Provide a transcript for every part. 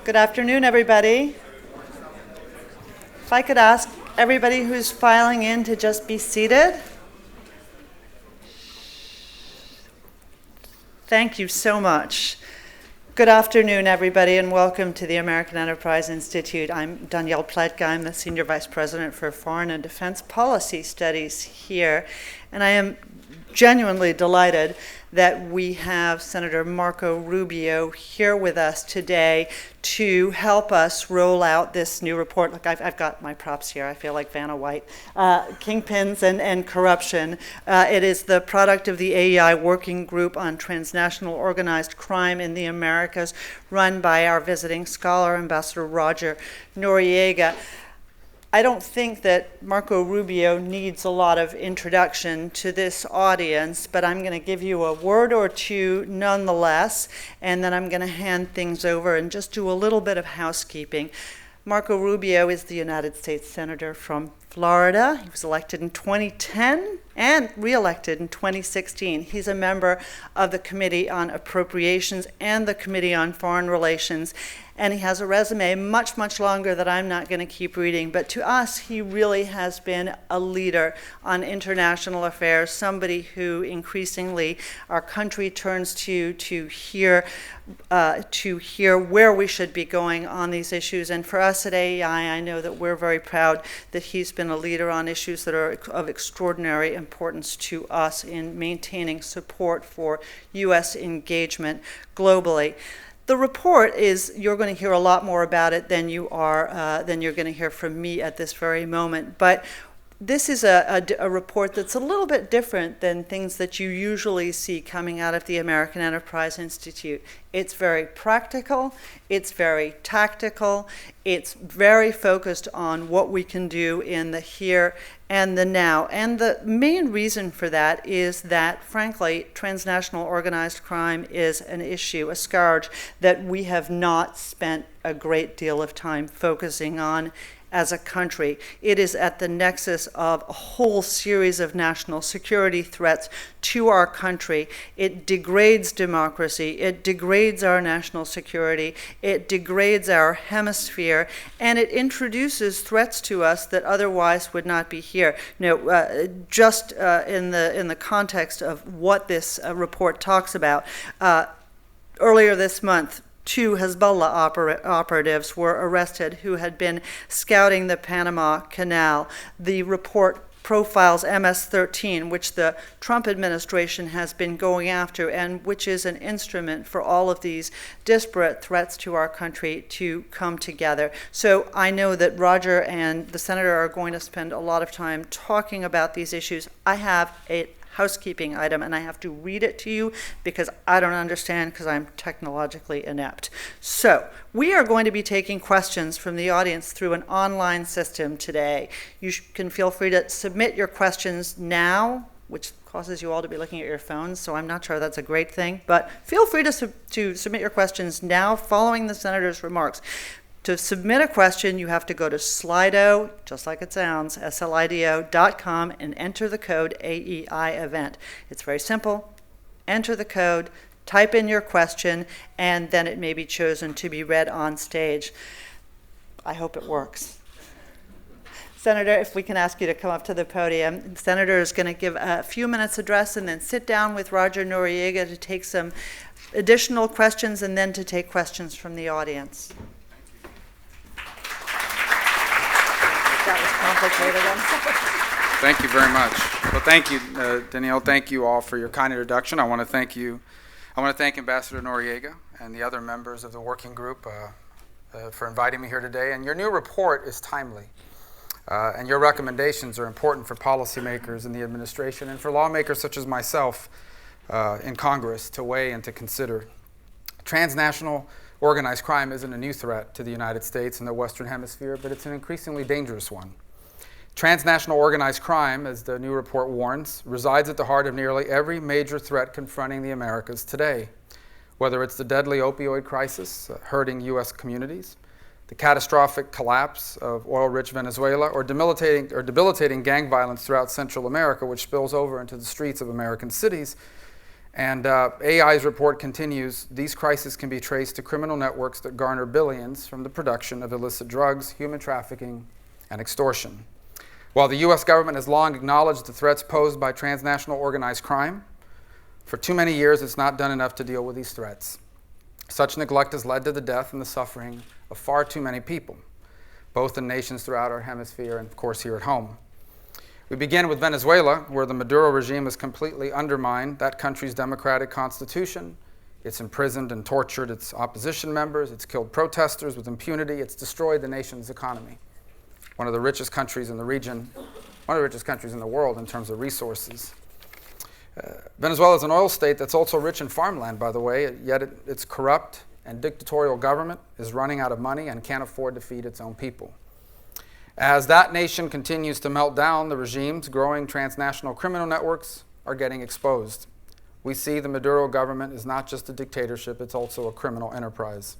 Good afternoon, everybody. If I could ask everybody who's filing in to just be seated. Thank you so much. Good afternoon, everybody, and welcome to the American Enterprise Institute. I'm Danielle Pletka. I'm the Senior Vice President for Foreign and Defense Policy Studies here, and I am genuinely delighted that we have Senator Marco Rubio here with us today to help us roll out this new report. Look, I've got my props here. I feel like Vanna White. Kingpins and Corruption. It is the product of the AEI Working Group on Transnational Organized Crime in the Americas, run by our visiting scholar, Ambassador Roger Noriega. I don't think that Marco Rubio needs a lot of introduction to this audience, but I'm going to give you a word or two nonetheless, and then I'm going to hand things over and just do a little bit of housekeeping. Marco Rubio is the United States Senator from Florida. He was elected in 2010 and re-elected in 2016. He's a member of the Committee on Appropriations and the Committee on Foreign Relations, and he has a resume much, much longer that I'm not going to keep reading. But to us, he really has been a leader on international affairs, somebody who increasingly our country turns to hear where we should be going on these issues. And for us at AEI, I know that we're very proud that he's been a leader on issues that are of extraordinary importance to us in maintaining support for U.S. engagement globally. The report is, you're going to hear a lot more about it than you're going to hear from me at this very moment. But this is a report that's a little bit different than things that you usually see coming out of the American Enterprise Institute. It's very practical, it's very tactical, it's very focused on what we can do in the here and the now. And the main reason for that is that, frankly, transnational organized crime is an issue, a scourge that we have not spent a great deal of time focusing on as a country. It is at the nexus of a whole series of national security threats to our country. It degrades democracy, it degrades our national security, it degrades our hemisphere, and it introduces threats to us that otherwise would not be here. Just in the context of what this report talks about, earlier this month, 2 Hezbollah operatives were arrested who had been scouting the Panama Canal. The report profiles MS-13, which the Trump administration has been going after and which is an instrument for all of these disparate threats to our country to come together. So I know that Roger and the Senator are going to spend a lot of time talking about these issues. I have a housekeeping item, and I have to read it to you because I don't understand because I'm technologically inept. So we are going to be taking questions from the audience through an online system today. You can feel free to submit your questions now, which causes you all to be looking at your phones, so I'm not sure that's a great thing, but feel free to submit your questions now following the Senator's remarks. To submit a question, you have to go to Slido, just like it sounds, slido.com, and enter the code AEI event. It's very simple. Enter the code, type in your question, and then it may be chosen to be read on stage. I hope it works. Senator, if we can ask you to come up to the podium. The Senator is going to give a few minutes address and then sit down with Roger Noriega to take some additional questions and then to take questions from the audience. Thank you very much. Well, thank you, Danielle. Thank you all for your kind introduction. I want to thank Ambassador Noriega and the other members of the working group for inviting me here today. And your new report is timely. And your recommendations are important for policymakers in the administration and for lawmakers such as myself in Congress to weigh and to consider. Transnational organized crime isn't a new threat to the United States and the Western Hemisphere, but it's an increasingly dangerous one. Transnational organized crime, as the new report warns, resides at the heart of nearly every major threat confronting the Americas today, whether it's the deadly opioid crisis hurting U.S. communities, the catastrophic collapse of oil-rich Venezuela, or debilitating gang violence throughout Central America, which spills over into the streets of American cities, And AI's report continues, these crises can be traced to criminal networks that garner billions from the production of illicit drugs, human trafficking, and extortion. While the U.S. government has long acknowledged the threats posed by transnational organized crime, for too many years it's not done enough to deal with these threats. Such neglect has led to the death and the suffering of far too many people, both in nations throughout our hemisphere and, of course, here at home. We begin with Venezuela, where the Maduro regime has completely undermined that country's democratic constitution. It's imprisoned and tortured its opposition members. It's killed protesters with impunity. It's destroyed the nation's economy. One of the richest countries in the region, one of the richest countries in the world in terms of resources. Venezuela is an oil state that's also rich in farmland, by the way, yet its corrupt and dictatorial government is running out of money and can't afford to feed its own people. As that nation continues to melt down, the regime's growing transnational criminal networks are getting exposed. We see the Maduro government is not just a dictatorship, it's also a criminal enterprise.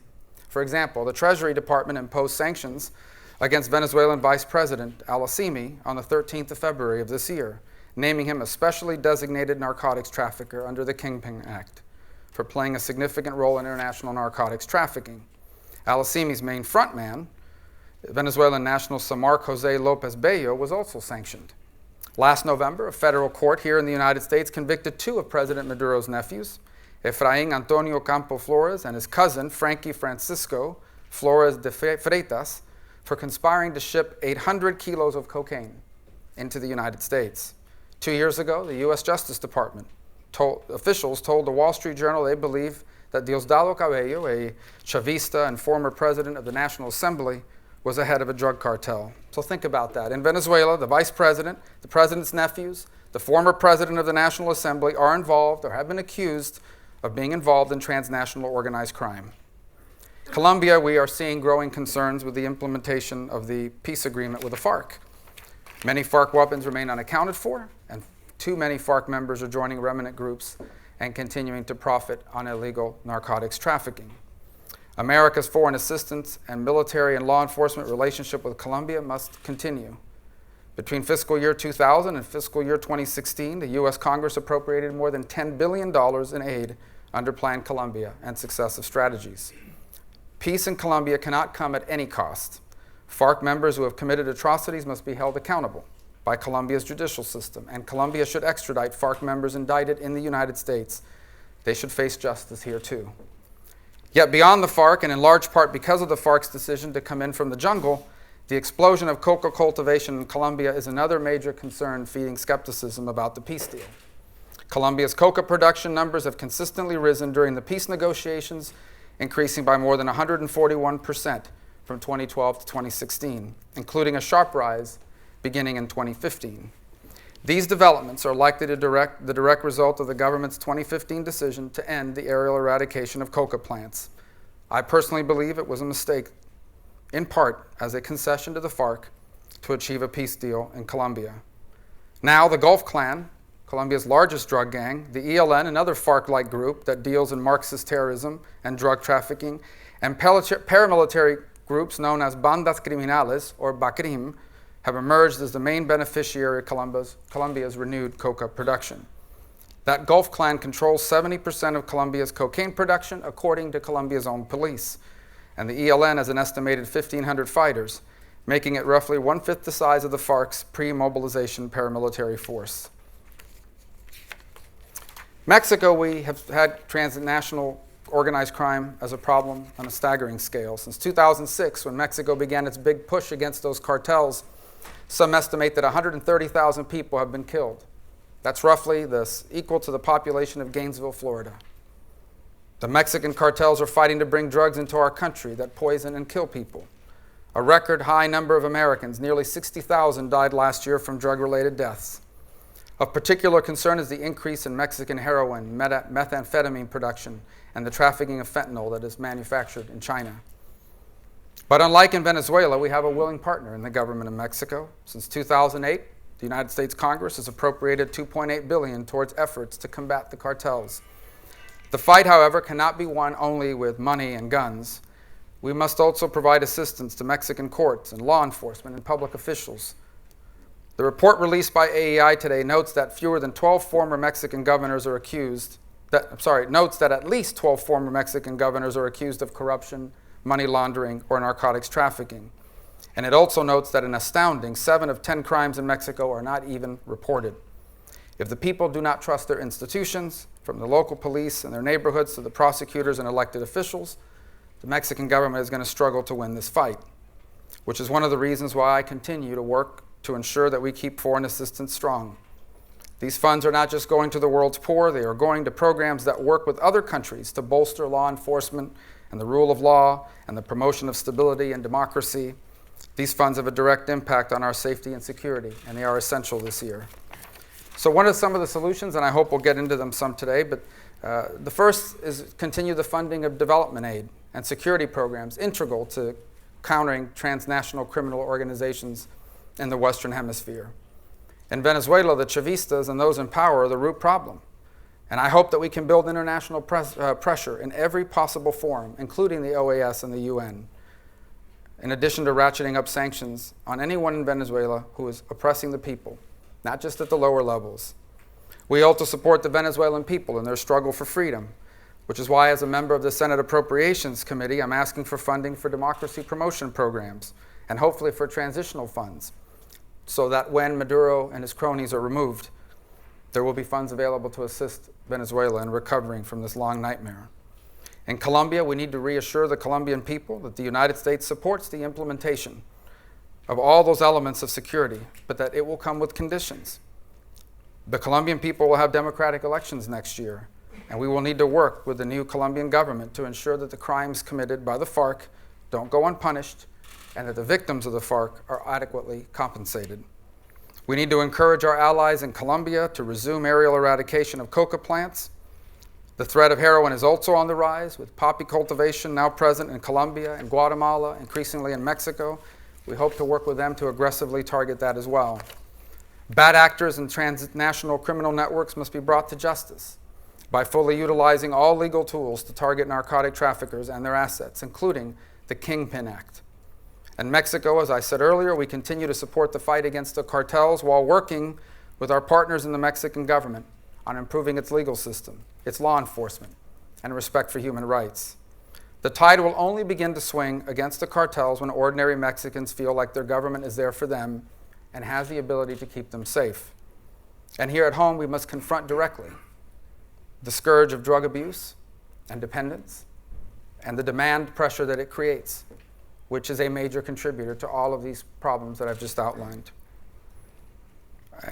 For example, the Treasury Department imposed sanctions against Venezuelan Vice President al-Assimi on the 13th of February of this year, naming him a specially designated narcotics trafficker under the Kingpin Act for playing a significant role in international narcotics trafficking. Al-Assimi's main frontman, Venezuelan national Samar Jose Lopez Bello, was also sanctioned. Last November, a federal court here in the United States convicted two of President Maduro's nephews, Efraín Antonio Campo Flores and his cousin, Frankie Francisco Flores de Freitas, for conspiring to ship 800 kilos of cocaine into the United States. 2 years ago, the U.S. Justice Department officials told the Wall Street Journal they believe that Diosdado Cabello, a Chavista and former president of the National Assembly, was the head of a drug cartel. So think about that. In Venezuela, the vice president, the president's nephews, the former president of the National Assembly are involved or have been accused of being involved in transnational organized crime. Colombia, we are seeing growing concerns with the implementation of the peace agreement with the FARC. Many FARC weapons remain unaccounted for, and too many FARC members are joining remnant groups and continuing to profit on illegal narcotics trafficking. America's foreign assistance and military and law enforcement relationship with Colombia must continue. Between fiscal year 2000 and fiscal year 2016, the U.S. Congress appropriated more than $10 billion in aid under Plan Colombia and successive strategies. Peace in Colombia cannot come at any cost. FARC members who have committed atrocities must be held accountable by Colombia's judicial system, and Colombia should extradite FARC members indicted in the United States. They should face justice here too. Yet beyond the FARC, and in large part because of the FARC's decision to come in from the jungle, the explosion of coca cultivation in Colombia is another major concern feeding skepticism about the peace deal. Colombia's coca production numbers have consistently risen during the peace negotiations, increasing by more than 141% from 2012 to 2016, including a sharp rise beginning in 2015. These developments are likely to the direct result of the government's 2015 decision to end the aerial eradication of coca plants. I personally believe it was a mistake, in part as a concession to the FARC to achieve a peace deal in Colombia. Now, the Gulf Clan, Colombia's largest drug gang, the ELN, another FARC-like group that deals in Marxist terrorism and drug trafficking, and paramilitary groups known as bandas criminales, or BACRIM, have emerged as the main beneficiary of Colombia's renewed coca production. That Gulf Clan controls 70% of Colombia's cocaine production, according to Colombia's own police. And the ELN has an estimated 1,500 fighters, making it roughly one-fifth the size of the FARC's pre-mobilization paramilitary force. Mexico, we have had transnational organized crime as a problem on a staggering scale. Since 2006, when Mexico began its big push against those cartels, some estimate that 130,000 people have been killed. That's roughly equal to the population of Gainesville, Florida. The Mexican cartels are fighting to bring drugs into our country that poison and kill people. A record high number of Americans, nearly 60,000, died last year from drug-related deaths. Of particular concern is the increase in Mexican heroin, methamphetamine production, and the trafficking of fentanyl that is manufactured in China. But unlike in Venezuela, we have a willing partner in the government of Mexico. Since 2008, the United States Congress has appropriated $2.8 billion towards efforts to combat the cartels. The fight, however, cannot be won only with money and guns. We must also provide assistance to Mexican courts and law enforcement and public officials. The report released by AEI today notes that fewer than 12 former Mexican governors are accused notes that at least 12 former Mexican governors are accused of corruption, money laundering, or narcotics trafficking. And it also notes that an astounding 7 of 10 crimes in Mexico are not even reported. If the people do not trust their institutions, from the local police and their neighborhoods to the prosecutors and elected officials, the Mexican government is going to struggle to win this fight, which is one of the reasons why I continue to work to ensure that we keep foreign assistance strong. These funds are not just going to the world's poor, they are going to programs that work with other countries to bolster law enforcement and the rule of law and the promotion of stability and democracy. These funds have a direct impact on our safety and security, and they are essential this year. So what are some of the solutions? And I hope we'll get into them some today, but the first is continue the funding of development aid and security programs integral to countering transnational criminal organizations in the Western Hemisphere. In Venezuela, the Chavistas and those in power are the root problem. And I hope that we can build international pressure in every possible forum, including the OAS and the UN, in addition to ratcheting up sanctions on anyone in Venezuela who is oppressing the people, not just at the lower levels. We also support the Venezuelan people in their struggle for freedom, which is why as a member of the Senate Appropriations Committee, I'm asking for funding for democracy promotion programs and hopefully for transitional funds, so that when Maduro and his cronies are removed, there will be funds available to assist Venezuela in recovering from this long nightmare. In Colombia, we need to reassure the Colombian people that the United States supports the implementation of all those elements of security, but that it will come with conditions. The Colombian people will have democratic elections next year, and we will need to work with the new Colombian government to ensure that the crimes committed by the FARC don't go unpunished and that the victims of the FARC are adequately compensated. We need to encourage our allies in Colombia to resume aerial eradication of coca plants. The threat of heroin is also on the rise, with poppy cultivation now present in Colombia and Guatemala, increasingly in Mexico. We hope to work with them to aggressively target that as well. Bad actors and transnational criminal networks must be brought to justice by fully utilizing all legal tools to target narcotic traffickers and their assets, including the Kingpin Act. In Mexico, as I said earlier, we continue to support the fight against the cartels while working with our partners in the Mexican government on improving its legal system, its law enforcement, and respect for human rights. The tide will only begin to swing against the cartels when ordinary Mexicans feel like their government is there for them and has the ability to keep them safe. And here at home, we must confront directly the scourge of drug abuse and dependence and the demand pressure that it creates, which is a major contributor to all of these problems that I've just outlined.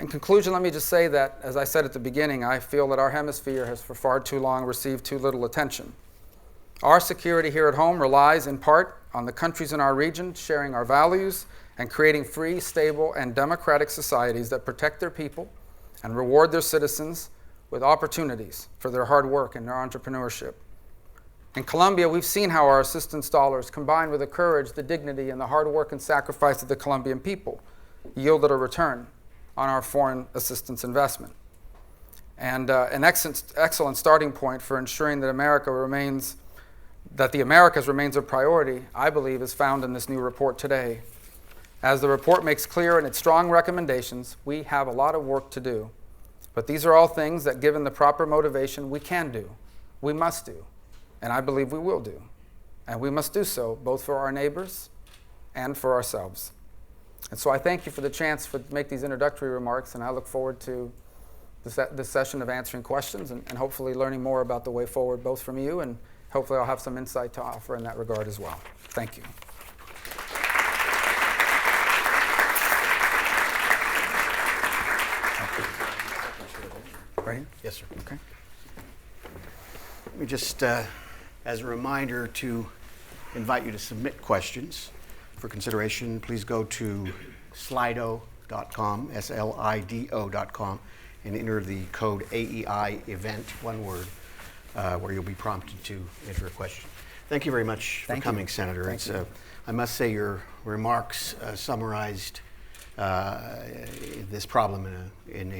In conclusion, let me just say that, as I said at the beginning, I feel that our hemisphere has for far too long received too little attention. Our security here at home relies in part on the countries in our region sharing our values and creating free, stable, and democratic societies that protect their people and reward their citizens with opportunities for their hard work and their entrepreneurship. In Colombia, we've seen how our assistance dollars, combined with the courage, the dignity, and the hard work and sacrifice of the Colombian people, yielded a return on our foreign assistance investment. And an excellent starting point for ensuring that the Americas remains a priority, I believe, is found in this new report today. As the report makes clear in its strong recommendations, we have a lot of work to do. But these are all things that, given the proper motivation, we can do, we must do, and I believe we will do. And we must do so both for our neighbors and for ourselves. And so I thank you for the chance to make these introductory remarks, and I look forward to this session of answering questions and hopefully learning more about the way forward, both from you, and hopefully I'll have some insight to offer in that regard as well. Thank you. Right here? Yes, sir. Okay. Let me just, as a reminder, to invite you to submit questions for consideration. Please go to slido.com, SLIDO.com, and enter the code AEI event, one word, where you'll be prompted to enter a question. Thank you very much for coming, Senator. Thank you. I must say your remarks summarized this problem in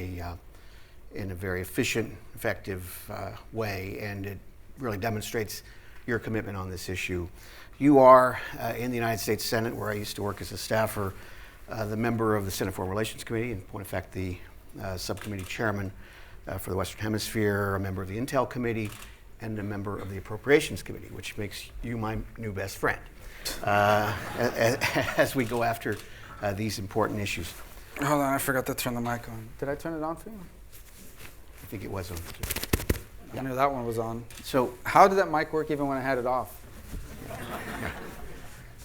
a very efficient, effective way, and it really demonstrates your commitment on this issue. You are, in the United States Senate, where I used to work as a staffer, the member of the Senate Foreign Relations Committee, and in point of fact, the subcommittee chairman for the Western Hemisphere, a member of the Intel Committee, and a member of the Appropriations Committee, which makes you my new best friend as we go after these important issues. Hold on, I forgot to turn the mic on. Did I turn it on for you? I think it was on. I knew that one was on. So how did that mic work even when I had it off?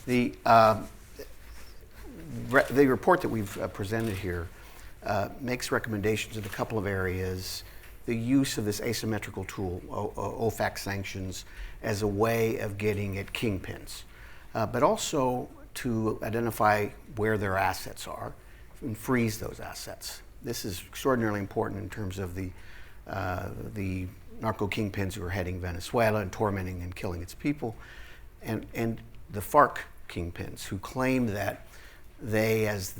The report that we've presented here makes recommendations in a couple of areas. The use of this asymmetrical tool, OFAC sanctions, as a way of getting at kingpins, but also to identify where their assets are and freeze those assets. This is extraordinarily important in terms of the narco kingpins who are heading Venezuela and tormenting and killing its people, and the FARC kingpins who claim that they, as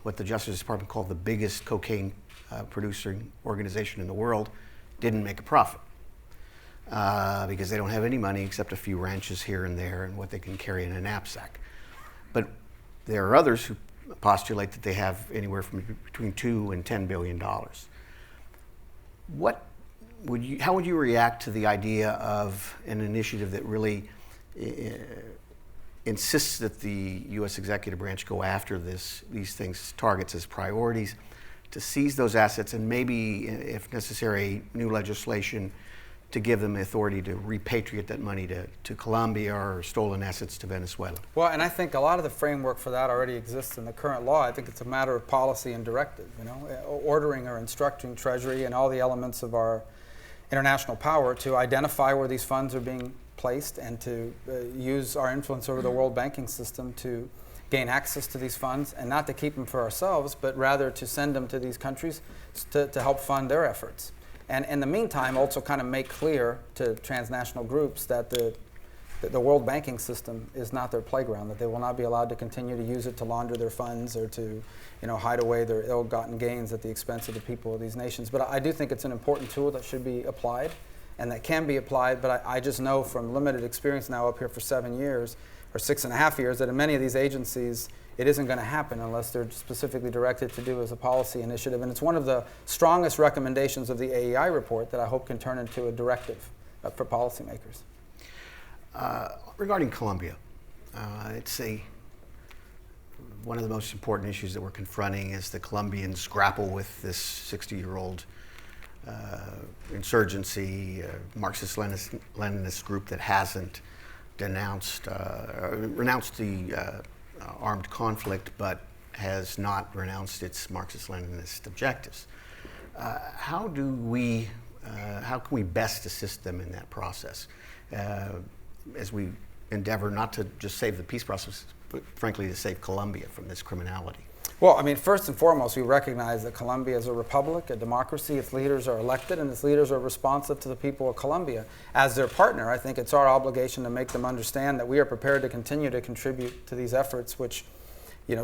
what the Justice Department called the biggest cocaine producing organization in the world, didn't make a profit because they don't have any money except a few ranches here and there and what they can carry in a knapsack. But there are others who postulate that they have anywhere from between $2 and $10 billion. How would you react to the idea of an initiative that really insists that the U.S. executive branch go after these things, targets as priorities, to seize those assets and maybe, if necessary, new legislation to give them the authority to repatriate that money to Colombia or stolen assets to Venezuela? Well, and I think a lot of the framework for that already exists in the current law. I think it's a matter of policy and directive, ordering or instructing Treasury and all the elements of our international power to identify where these funds are being placed and to use our influence over the world banking system to gain access to these funds, and not to keep them for ourselves, but rather to send them to these countries to help fund their efforts. And in the meantime, also kind of make clear to transnational groups that the world banking system is not their playground, that they will not be allowed to continue to use it to launder their funds or to hide away their ill-gotten gains at the expense of the people of these nations. But I do think it's an important tool that should be applied and that can be applied, but I just know from limited experience now up here for 7 years, or 6.5 years, that in many of these agencies, it isn't going to happen unless they're specifically directed to do as a policy initiative. And it's one of the strongest recommendations of the AEI report that I hope can turn into a directive for policymakers. Regarding Colombia, it's one of the most important issues that we're confronting as the Colombians grapple with this 60-year-old insurgency, Marxist-Leninist group that hasn't renounced the armed conflict, but has not renounced its Marxist-Leninist objectives. How can we best assist them in that process as we endeavor not to just save the peace process, but frankly to save Colombia from this criminality? Well, I mean, first and foremost, we recognize that Colombia is a republic, a democracy. Its leaders are elected, and its leaders are responsive to the people of Colombia. As their partner, I think it's our obligation to make them understand that we are prepared to continue to contribute to these efforts, which,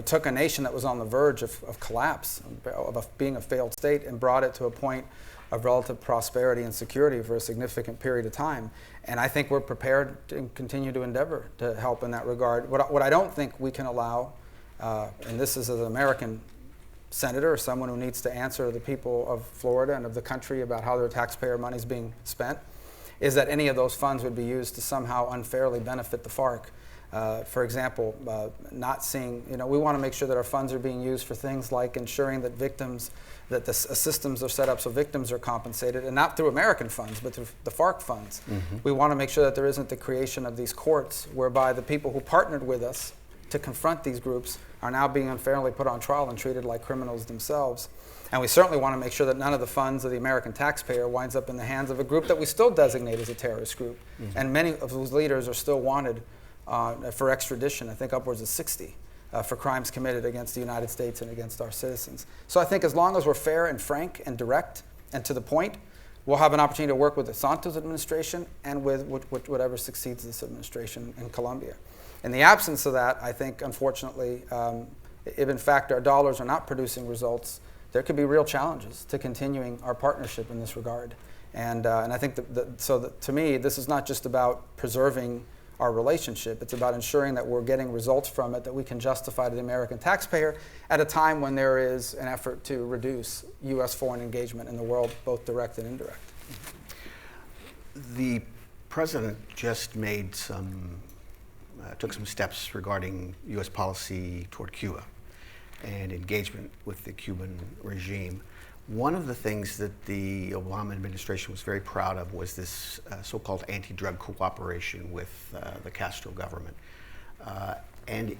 took a nation that was on the verge of collapse, of being a failed state, and brought it to a point of relative prosperity and security for a significant period of time. And I think we're prepared to continue to endeavor to help in that regard. What I don't think we can allow, and this is as an American senator or someone who needs to answer the people of Florida and of the country about how their taxpayer money is being spent, is that any of those funds would be used to somehow unfairly benefit the FARC. For example, not seeing, we want to make sure that our funds are being used for things like ensuring that that the systems are set up so victims are compensated, and not through American funds, but through the FARC funds. Mm-hmm. We want to make sure that there isn't the creation of these courts whereby the people who partnered with us to confront these groups are now being unfairly put on trial and treated like criminals themselves. And we certainly want to make sure that none of the funds of the American taxpayer winds up in the hands of a group that we still designate as a terrorist group. Mm-hmm. And many of whose leaders are still wanted for extradition, I think upwards of 60, for crimes committed against the United States and against our citizens. So I think as long as we're fair and frank and direct and to the point, we'll have an opportunity to work with the Santos administration and with whatever succeeds this administration in Colombia. In the absence of that, I think, unfortunately, if in fact our dollars are not producing results, there could be real challenges to continuing our partnership in this regard. And I think to me, this is not just about preserving our relationship. It's about ensuring that we're getting results from it that we can justify to the American taxpayer at a time when there is an effort to reduce U.S. foreign engagement in the world, both direct and indirect. The president just took some steps regarding U.S. policy toward Cuba and engagement with the Cuban regime. One of the things that the Obama administration was very proud of was this so-called anti-drug cooperation with the Castro government. And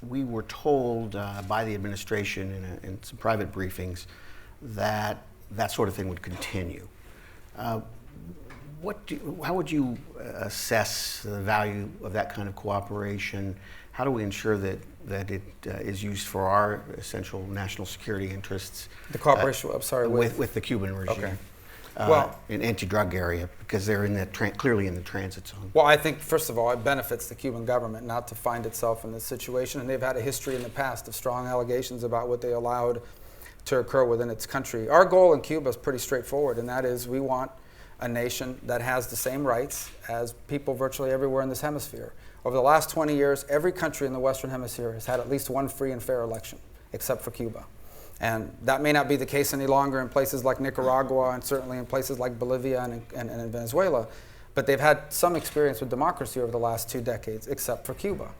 we were told by the administration in some private briefings that that sort of thing would continue. How would you assess the value of that kind of cooperation? How do we ensure that it is used for our essential national security interests? The cooperation, with the Cuban regime. Okay. In anti-drug area, because they're in the clearly in the transit zone. Well, I think, first of all, it benefits the Cuban government not to find itself in this situation, and they've had a history in the past of strong allegations about what they allowed to occur within its country. Our goal in Cuba is pretty straightforward, and that is we want a nation that has the same rights as people virtually everywhere in this hemisphere. Over the last 20 years, every country in the Western Hemisphere has had at least one free and fair election, except for Cuba. And that may not be the case any longer in places like Nicaragua and certainly in places like Bolivia and in Venezuela, but they've had some experience with democracy over the last 2 decades, except for Cuba.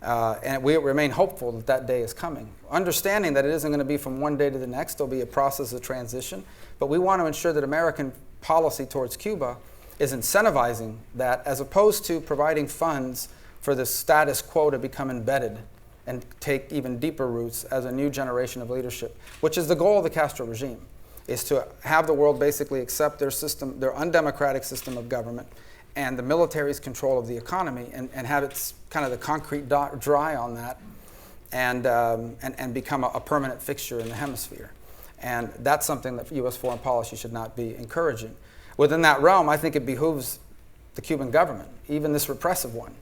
And we remain hopeful that that day is coming. Understanding that it isn't going to be from one day to the next, there'll be a process of transition, but we want to ensure that American policy towards Cuba is incentivizing that as opposed to providing funds for the status quo to become embedded and take even deeper roots as a new generation of leadership, which is the goal of the Castro regime, is to have the world basically accept their system, their undemocratic system of government, and the military's control of the economy, and have its kind of the concrete dry on that, and become a permanent fixture in the hemisphere. And that's something that U.S. foreign policy should not be encouraging. Within that realm, I think it behooves the Cuban government, even this repressive one,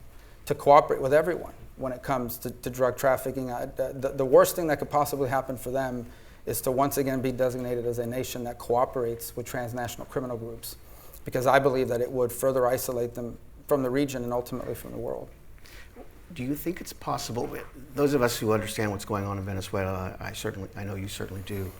to cooperate with everyone when it comes to drug trafficking. The worst thing that could possibly happen for them is to once again be designated as a nation that cooperates with transnational criminal groups, because I believe that it would further isolate them from the region and ultimately from the world. Do you think it's possible, those of us who understand what's going on in Venezuela, I know you certainly do,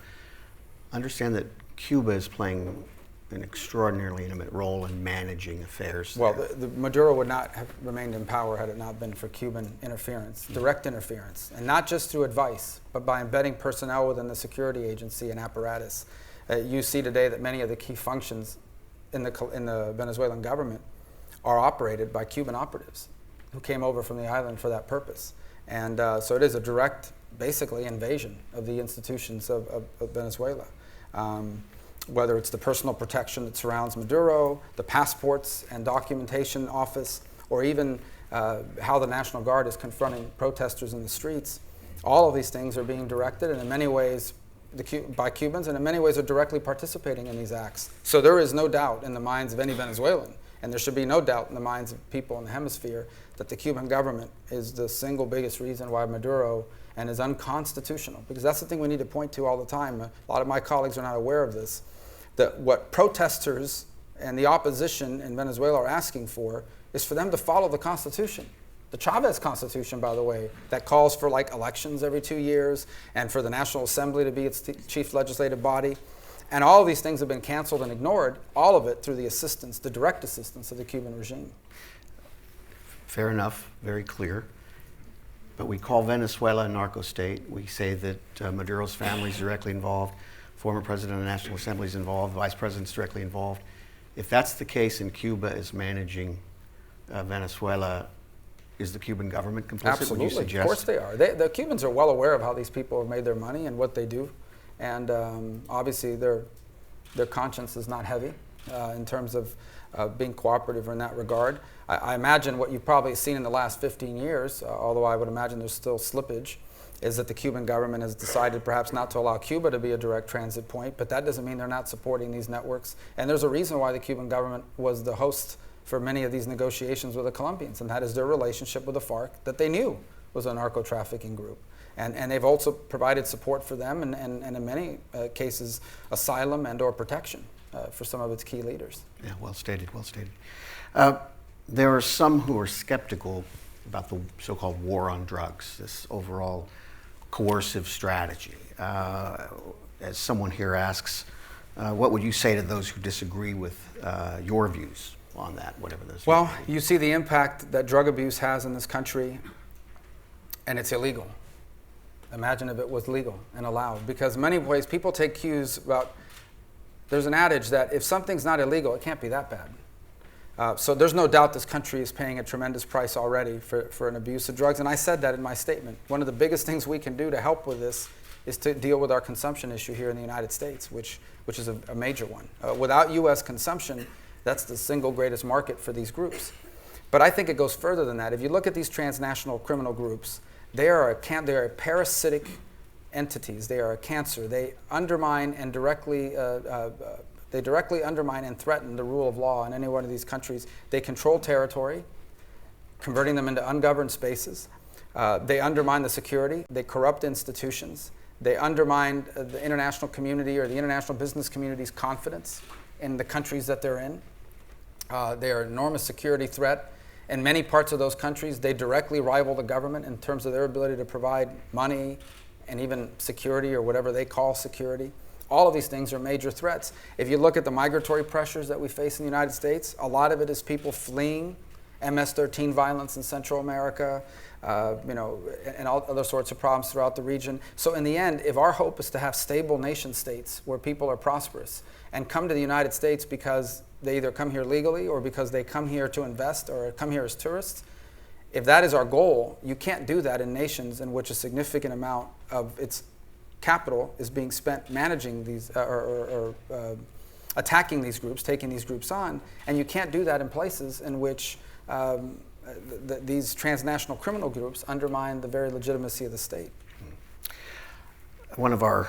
understand that Cuba is playing an extraordinarily intimate role in managing affairs there? Well, the Maduro would not have remained in power had it not been for Cuban interference, direct interference, and not just through advice, but by embedding personnel within the security agency and apparatus. You see today that many of the key functions in the Venezuelan government are operated by Cuban operatives who came over from the island for that purpose. And so it is a direct, basically, invasion of the institutions of Venezuela. Whether it's the personal protection that surrounds Maduro, the passports and documentation office, or even how the National Guard is confronting protesters in the streets, all of these things are being directed, and in many ways by Cubans, and in many ways are directly participating in these acts. So there is no doubt in the minds of any Venezuelan, and there should be no doubt in the minds of people in the hemisphere, that the Cuban government is the single biggest reason why Maduro and is unconstitutional. Because that's the thing we need to point to all the time. A lot of my colleagues are not aware of this. That what protesters and the opposition in Venezuela are asking for is for them to follow the Constitution. The Chavez Constitution, by the way, that calls for elections every 2 years and for the National Assembly to be its chief legislative body. And all of these things have been canceled and ignored, all of it through the direct assistance of the Cuban regime. Fair enough, very clear. But we call Venezuela a narco state. We say that Maduro's family is directly involved. Former president of the National Assembly is involved. Vice president's directly involved. If that's the case and Cuba is managing Venezuela, is the Cuban government complicit? Absolutely, would you suggest? Of course they are. The Cubans are well aware of how these people have made their money and what they do. And obviously their conscience is not heavy in terms of being cooperative in that regard. I imagine what you've probably seen in the last 15 years, although I would imagine there's still slippage, is that the Cuban government has decided perhaps not to allow Cuba to be a direct transit point, but that doesn't mean they're not supporting these networks. And there's a reason why the Cuban government was the host for many of these negotiations with the Colombians, and that is their relationship with the FARC that they knew was a narco-trafficking group. And they've also provided support for them and in many cases asylum and or protection for some of its key leaders. Yeah, well stated, well stated. There are some who are skeptical about the so-called war on drugs, this overall coercive strategy. As someone here asks, what would you say to those who disagree with your views on that, whatever those Well, views may be? you see the impact that drug abuse has in this country, and it's illegal. Imagine if it was legal and allowed, because in many ways people take cues about, there's an adage that if something's not illegal, it can't be that bad. So there's no doubt this country is paying a tremendous price already for an abuse of drugs, and I said that in my statement. One of the biggest things we can do to help with this is to deal with our consumption issue here in the United States, which is a major one. Without U.S. consumption, that's the single greatest market for these groups. But I think it goes further than that. If you look at these transnational criminal groups, they are parasitic entities. They are a cancer. They undermine and directly undermine and threaten the rule of law in any one of these countries. They control territory, converting them into ungoverned spaces. They undermine the security. They corrupt institutions. They undermine the international community or the international business community's confidence in the countries that they're in. They are an enormous security threat. In many parts of those countries, they directly rival the government in terms of their ability to provide money and even security, or whatever they call security. All of these things are major threats. If you look at the migratory pressures that we face in the United States, a lot of it is people fleeing MS-13 violence in Central America, and all other sorts of problems throughout the region. So in the end, if our hope is to have stable nation states where people are prosperous and come to the United States because they either come here legally or because they come here to invest or come here as tourists, if that is our goal, you can't do that in nations in which a significant amount of its capital is being spent managing these attacking these groups, taking these groups on, and you can't do that in places in which these transnational criminal groups undermine the very legitimacy of the state. Another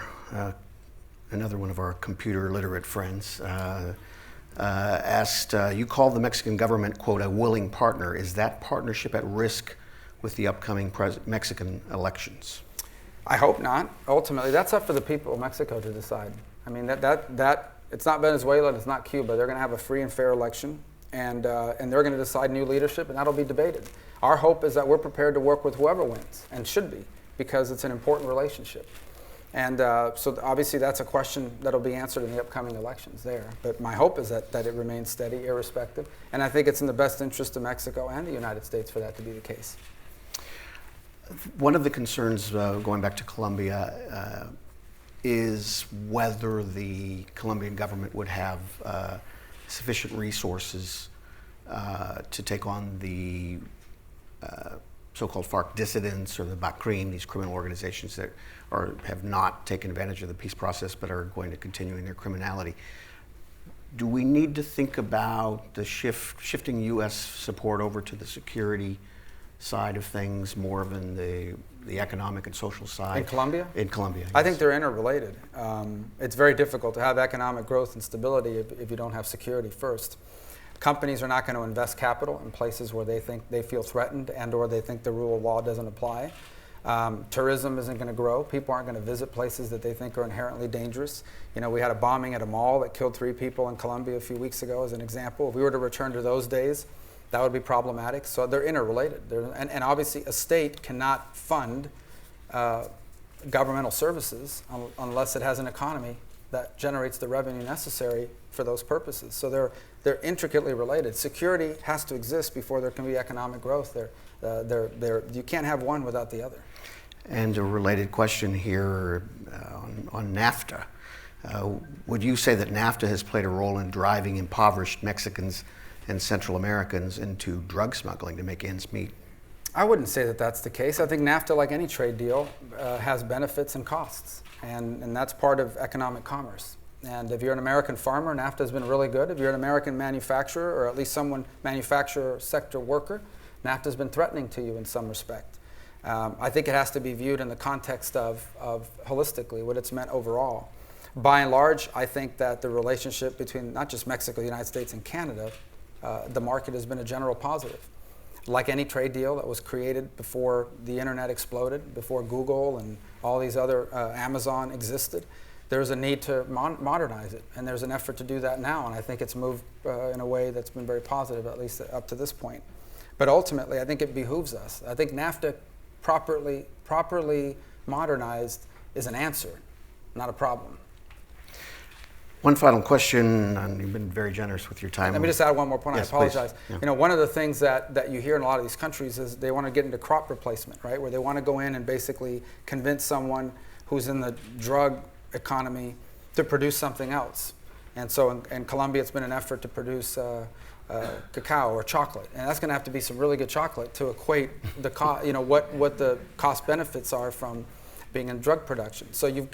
one of our computer literate friends asked, you call the Mexican government, quote, a willing partner. Is that partnership at risk with the upcoming Mexican elections? I hope not. Ultimately, that's up for the people of Mexico to decide. I mean, that it's not Venezuela, it's not Cuba. They're going to have a free and fair election, and they're going to decide new leadership, and that'll be debated. Our hope is that we're prepared to work with whoever wins, and should be, because it's an important relationship. And so obviously that's a question that'll be answered in the upcoming elections there. But my hope is that it remains steady, irrespective. And I think it's in the best interest of Mexico and the United States for that to be the case. One of the concerns, going back to Colombia, is whether the Colombian government would have sufficient resources to take on the so-called FARC dissidents or the BACRIM, these criminal organizations that have not taken advantage of the peace process but are going to continue in their criminality. Do we need to think about the shifting U.S. support over to the security side of things more than the economic and social side? In Colombia? In Colombia, yes. I think they're interrelated. It's very difficult to have economic growth and stability if you don't have security first. Companies are not going to invest capital in places where they feel threatened and or they think the rule of law doesn't apply. Tourism isn't going to grow. People aren't going to visit places that they think are inherently dangerous. You know, we had a bombing at a mall that killed 3 people in Colombia a few weeks ago as an example. If we were to return to those days, that would be problematic. So they're interrelated. And obviously a state cannot fund governmental services unless it has an economy that generates the revenue necessary for those purposes. So they're intricately related. Security has to exist before there can be economic growth. You can't have one without the other. And a related question here on NAFTA. Would you say that NAFTA has played a role in driving impoverished Mexicans and Central Americans into drug smuggling to make ends meet? I wouldn't say that that's the case. I think NAFTA, like any trade deal, has benefits and costs, and that's part of economic commerce. And if you're an American farmer, NAFTA has been really good. If you're an American manufacturer, or at least someone manufacturer sector worker, NAFTA has been threatening to you in some respect. I think it has to be viewed in the context of holistically what it's meant overall. By and large, I think that the relationship between not just Mexico, the United States, and Canada, the market has been a general positive. Like any trade deal that was created before the internet exploded, before Google and all these other, Amazon existed, there's a need to modernize it, and there's an effort to do that now, and I think it's moved in a way that's been very positive, at least up to this point. But ultimately, I think it behooves us. I think NAFTA properly modernized is an answer, not a problem. One final question, and you've been very generous with your time. Let me just add one more point. Yes, I apologize. please. Yeah. You know, one of the things that you hear in a lot of these countries is they want to get into crop replacement, right? Where they want to go in and basically convince someone who's in the drug economy to produce something else. And so in Colombia, it's been an effort to produce cacao or chocolate, and that's going to have to be some really good chocolate to equate the what the cost benefits are from being in drug production. So you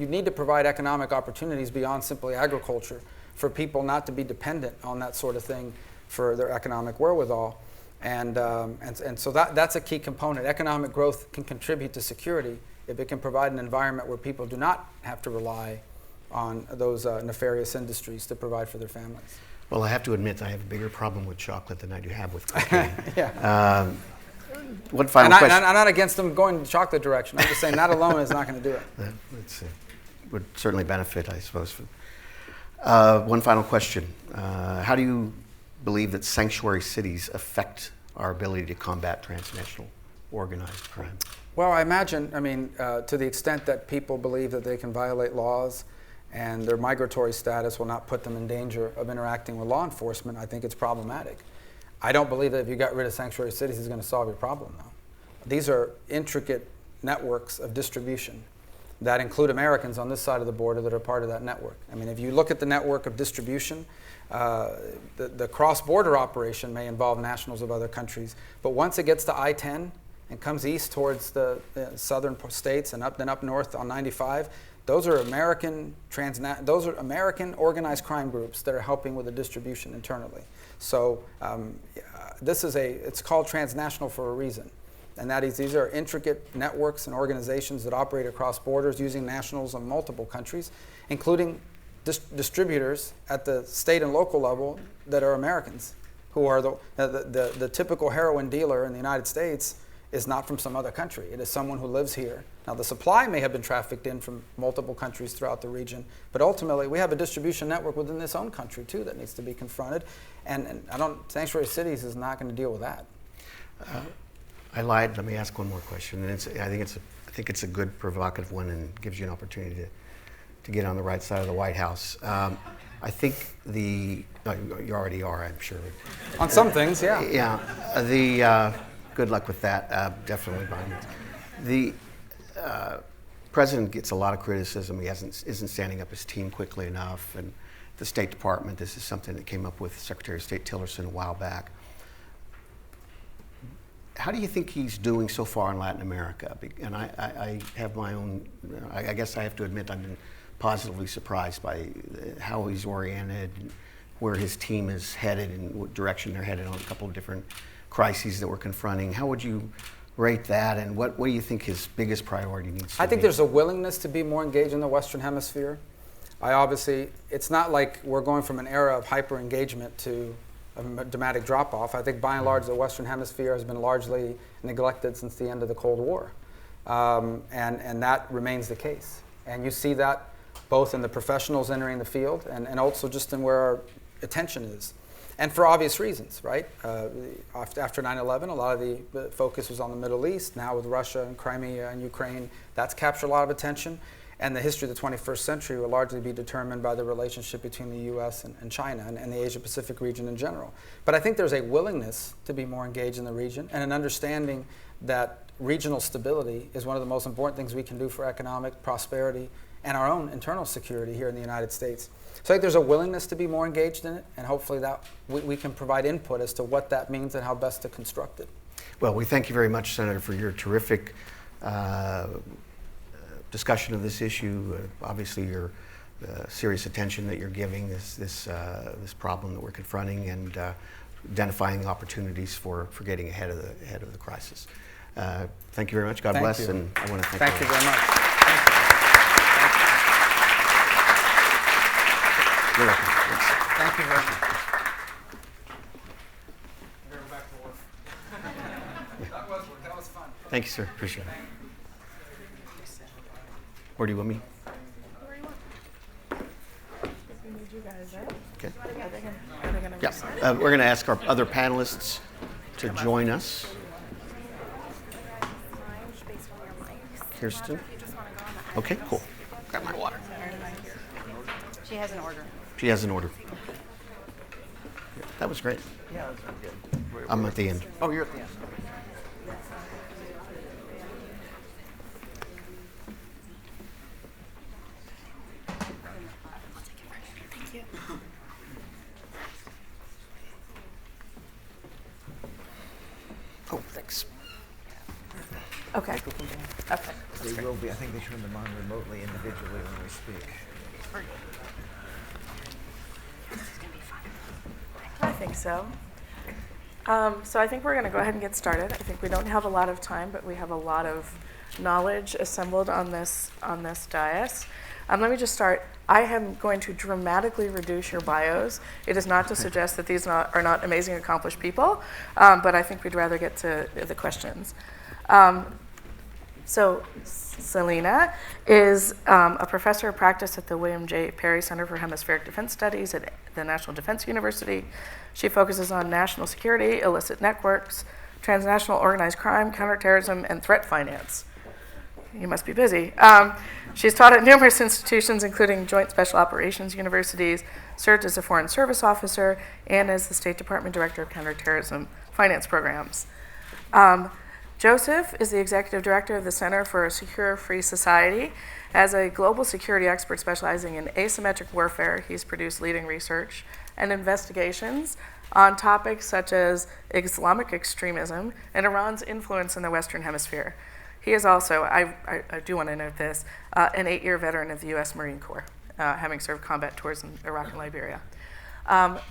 need to provide economic opportunities beyond simply agriculture for people not to be dependent on that sort of thing for their economic wherewithal, and so that's a key component. Economic growth can contribute to security if it can provide an environment where people do not have to rely on those nefarious industries to provide for their families. Well, I have to admit I have a bigger problem with chocolate than I do have with cocaine. Yeah. One final question. I'm not against them going in the chocolate direction. I'm just saying that alone is not going to do it. Would certainly benefit, I suppose. One final question. How do you believe that sanctuary cities affect our ability to combat transnational organized crime? Well, I imagine, to the extent that people believe that they can violate laws and their migratory status will not put them in danger of interacting with law enforcement, I think it's problematic. I don't believe that if you got rid of sanctuary cities, it's going to solve your problem, though. These are intricate networks of distribution that include Americans on this side of the border that are part of that network. I mean, if you look at the network of distribution, the cross-border operation may involve nationals of other countries, but once it gets to I-10 and comes east towards the southern states and then up north on 95, those are American organized crime groups that are helping with the distribution internally. So it's called transnational for a reason. And that is, these are intricate networks and organizations that operate across borders using nationals of multiple countries, including distributors at the state and local level that are Americans, who are the typical heroin dealer in the United States is not from some other country. It is someone who lives here. Now, the supply may have been trafficked in from multiple countries throughout the region, but ultimately we have a distribution network within this own country too that needs to be confronted, and sanctuary cities is not going to deal with that. I lied. Let me ask one more question, and I think it's a good provocative one and gives you an opportunity to get on the right side of the White House. I think you already are, I'm sure. On some things, yeah. Yeah. Good luck with that. Definitely, Brian. The president gets a lot of criticism. He isn't standing up his team quickly enough. And the State Department, this is something that came up with Secretary of State Tillerson a while back. How do you think he's doing so far in Latin America? And I have my own, I guess I have to admit I've been positively surprised by how he's oriented, where his team is headed and what direction they're headed on a couple of different crises that we're confronting. How would you rate that, and what do you think his biggest priority needs to be? I think there's a willingness to be more engaged in the Western Hemisphere. It's not like we're going from an era of hyper-engagement to a dramatic drop-off. I think by and large the Western Hemisphere has been largely neglected since the end of the Cold War. And that remains the case. And you see that both in the professionals entering the field and also just in where our attention is. And for obvious reasons, right? After 9/11, a lot of the focus was on the Middle East. Now with Russia and Crimea and Ukraine, that's captured a lot of attention. And the history of the 21st century will largely be determined by the relationship between the U.S. and China and the Asia-Pacific region in general. But I think there's a willingness to be more engaged in the region and an understanding that regional stability is one of the most important things we can do for economic prosperity and our own internal security here in the United States. So I think there's a willingness to be more engaged in it, and hopefully that we can provide input as to what that means and how best to construct it. Well, we thank you very much, Senator, for your terrific discussion of this issue. Obviously, your serious attention that you're giving this problem that we're confronting, and identifying opportunities for getting ahead of the crisis. Thank you very much. God bless, and I want to thank you very much. You're welcome. Thank you very much. That was fun. Thank you, sir. Appreciate it. Where do you want me? We need you guys, right? Okay. Are they gonna Yeah. We're going to ask our other panelists to join us. Kirsten? Okay, cool. Got my water. She has an order. She has an order. That was great. Yeah, that was good. I'm at the end. Oh, you're at the end. Thank you. Oh, thanks. Okay. Okay. They will be. I think they turn them on remotely, individually when we speak. I think so. So I think we're going to go ahead and get started. I think we don't have a lot of time, but we have a lot of knowledge assembled on this dais. Let me just start. I am going to dramatically reduce your bios. It is not to suggest that these are not amazing, accomplished people, but I think we'd rather get to the questions. So Selena is a professor of practice at the William J. Perry Center for Hemispheric Defense Studies at the National Defense University. She focuses on national security, illicit networks, transnational organized crime, counterterrorism, and threat finance. You must be busy. She's taught at numerous institutions, including Joint Special Operations Universities, served as a Foreign Service Officer, and as the State Department Director of Counterterrorism Finance Programs. Joseph is the Executive Director of the Center for a Secure Free Society. As a global security expert specializing in asymmetric warfare, he's produced leading research and investigations on topics such as Islamic extremism and Iran's influence in the Western Hemisphere. He is also, I do want to note this, an 8-year veteran of the U.S. Marine Corps, having served combat tours in Iraq and Liberia.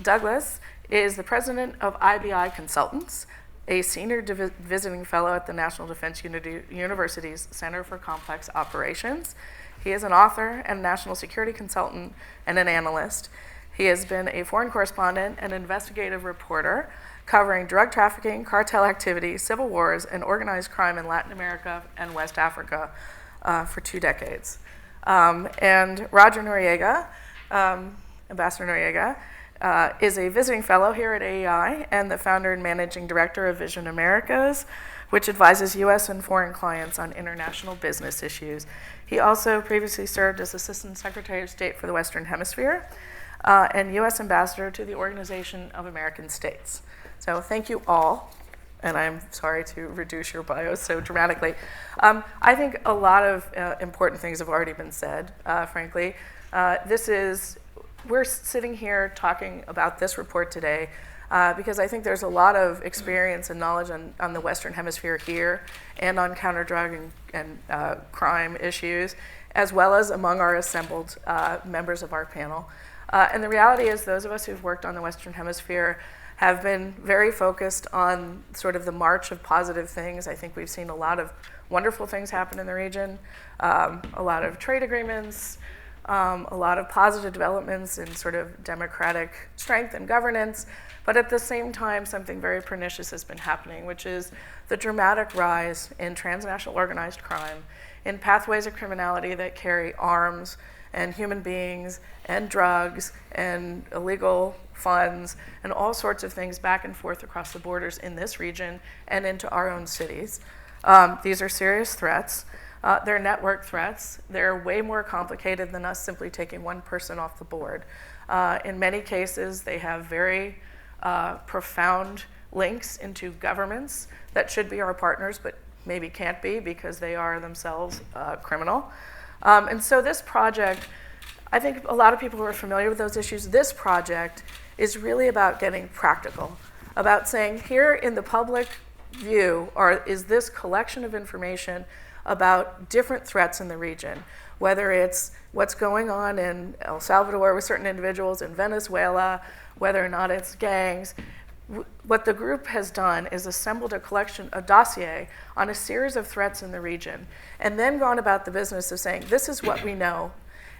Douglas is the president of IBI Consultants, a senior visiting fellow at the National Defense University's Center for Complex Operations. He is an author and national security consultant and an analyst. He has been a foreign correspondent and investigative reporter covering drug trafficking, cartel activity, civil wars, and organized crime in Latin America and West Africa for 2 decades. And Roger Noriega, Ambassador Noriega, is a visiting fellow here at AEI and the founder and managing director of Vision Americas, which advises U.S. and foreign clients on international business issues. He also previously served as Assistant Secretary of State for the Western Hemisphere and U.S. Ambassador to the Organization of American States. So thank you all, and I'm sorry to reduce your bios so dramatically. I think a lot of important things have already been said, frankly. We're sitting here talking about this report today because I think there's a lot of experience and knowledge on the Western Hemisphere here and on counter-drug and crime issues, as well as among our assembled members of our panel. And the reality is those of us who've worked on the Western Hemisphere have been very focused on sort of the march of positive things. I think we've seen a lot of wonderful things happen in the region, a lot of trade agreements, a lot of positive developments in sort of democratic strength and governance, but at the same time, something very pernicious has been happening, which is the dramatic rise in transnational organized crime, in pathways of criminality that carry arms and human beings and drugs and illegal funds and all sorts of things back and forth across the borders in this region and into our own cities. These are serious threats. They're network threats. They're way more complicated than us simply taking one person off the board. In many cases, they have very profound links into governments that should be our partners, but maybe can't be because they are themselves criminal. And so this project, I think a lot of people who are familiar with those issues, this project is really about getting practical, about saying here in the public view is this collection of information about different threats in the region, whether it's what's going on in El Salvador with certain individuals, in Venezuela, whether or not it's gangs. What the group has done is assembled a dossier on a series of threats in the region, and then gone about the business of saying, this is what we know.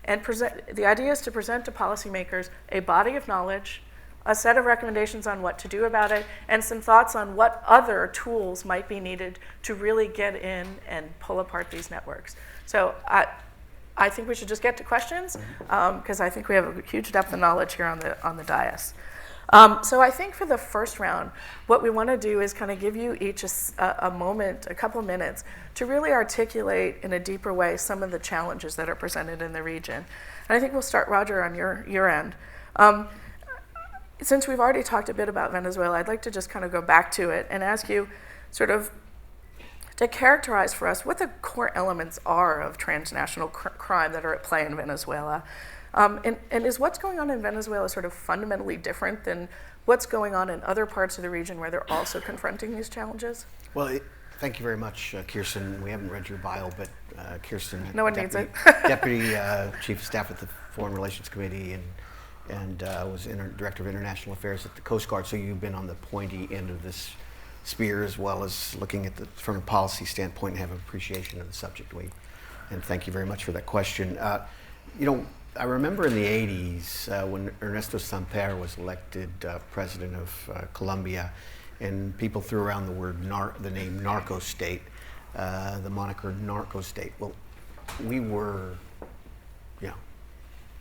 And the idea is to present to policymakers a body of knowledge, a set of recommendations on what to do about it, and some thoughts on what other tools might be needed to really get in and pull apart these networks. So I think we should just get to questions, because I think we have a huge depth of knowledge here on the dais. So I think for the first round, what we want to do is kind of give you each a moment, a couple minutes, to really articulate in a deeper way some of the challenges that are presented in the region. And I think we'll start, Roger, on your end. Since we've already talked a bit about Venezuela, I'd like to just kind of go back to it and ask you sort of to characterize for us what the core elements are of transnational crime that are at play in Venezuela. And is what's going on in Venezuela sort of fundamentally different than what's going on in other parts of the region where they're also confronting these challenges? Well, thank you very much, Kirsten. We haven't read your bio, but Kirsten, no one needs it. Deputy Chief of Staff at the Foreign Relations Committee and was Director of International Affairs at the Coast Guard. So you've been on the pointy end of this spear, as well as looking at from a policy standpoint, and have an appreciation of the subject. And thank you very much for that question. I remember in the 80s when Ernesto Samper was elected president of Colombia, and people threw around the name narco state, the moniker narco state. Well, we were,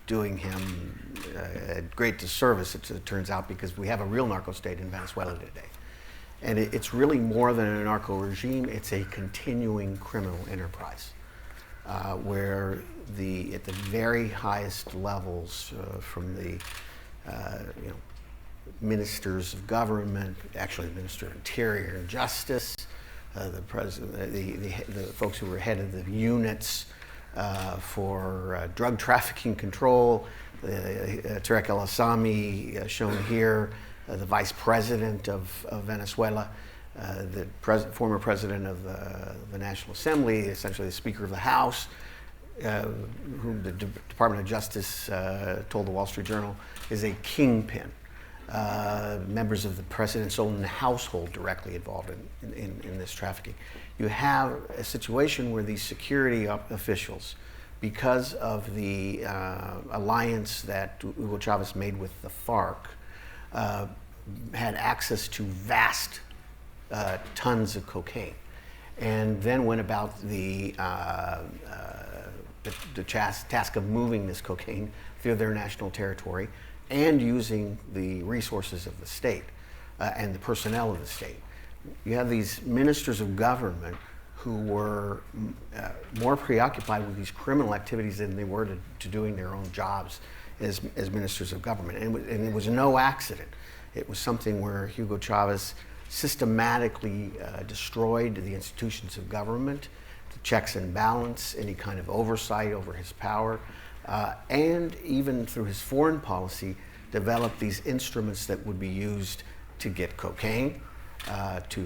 doing him a great disservice, it turns out, because we have a real narco state in Venezuela today. And it's really more than a narco regime, it's a continuing criminal enterprise. Where at the very highest levels, from the ministers of government, actually Minister of Interior and Justice, the president, the folks who were head of the units for drug trafficking control, Tarek El Assami, shown here, the vice president of Venezuela, the former president of the National Assembly, essentially the Speaker of the House, whom the Department of Justice told the Wall Street Journal is a kingpin. Members of the president's own household directly involved in this trafficking. You have a situation where these security officials, because of the alliance that Hugo Chavez made with the FARC, had access to vast tons of cocaine, and then went about the task of moving this cocaine through their national territory and using the resources of the state and the personnel of the state. You have these ministers of government who were more preoccupied with these criminal activities than they were to doing their own jobs as ministers of government. And it was no accident. It was something where Hugo Chavez systematically destroyed the institutions of government, the checks and balance, any kind of oversight over his power, and even through his foreign policy, developed these instruments that would be used to get cocaine, to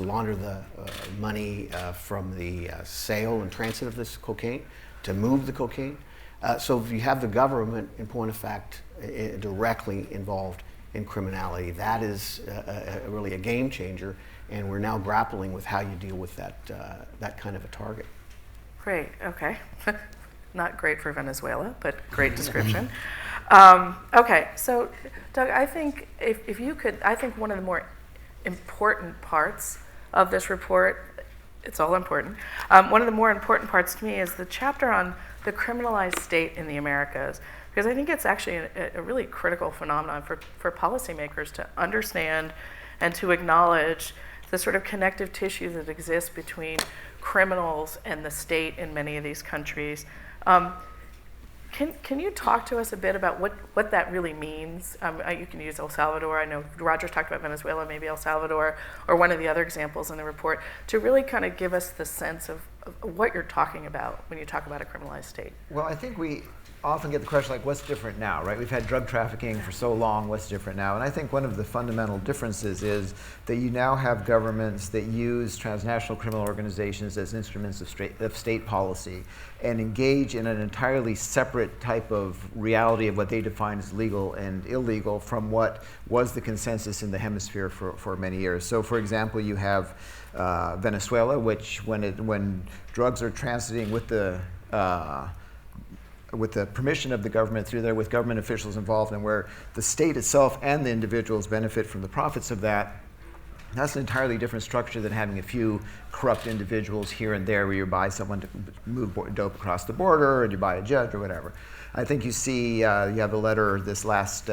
launder the money from the sale and transit of this cocaine, to move the cocaine. So if you have the government, in point of fact, directly involved in criminality, that is really a game changer, and we're now grappling with how you deal with that kind of a target. Great, okay. Not great for Venezuela, but great description. Okay, so Doug, I think if you could, I think one of the more important parts of this report, it's all important, one of the more important parts to me is the chapter on the criminalized state in the Americas, because I think it's actually a really critical phenomenon for policymakers to understand and to acknowledge the sort of connective tissue that exists between criminals and the state in many of these countries. Can you talk to us a bit about what that really means? You can use El Salvador. I know Roger's talked about Venezuela, maybe El Salvador, or one of the other examples in the report, to really kind of give us the sense of what you're talking about when you talk about a criminalized state. Well, I think we often get the question like, what's different now, right? We've had drug trafficking for so long, what's different now? And I think one of the fundamental differences is that you now have governments that use transnational criminal organizations as instruments of state policy and engage in an entirely separate type of reality of what they define as legal and illegal from what was the consensus in the hemisphere for many years. So for example, you have Venezuela, which when drugs are transiting with the permission of the government through there with government officials involved, and where the state itself and the individuals benefit from the profits of that, That's an entirely different structure than having a few corrupt individuals here and there where you buy someone to move dope across the border, and you buy a judge or whatever. I think you see, you have a letter this last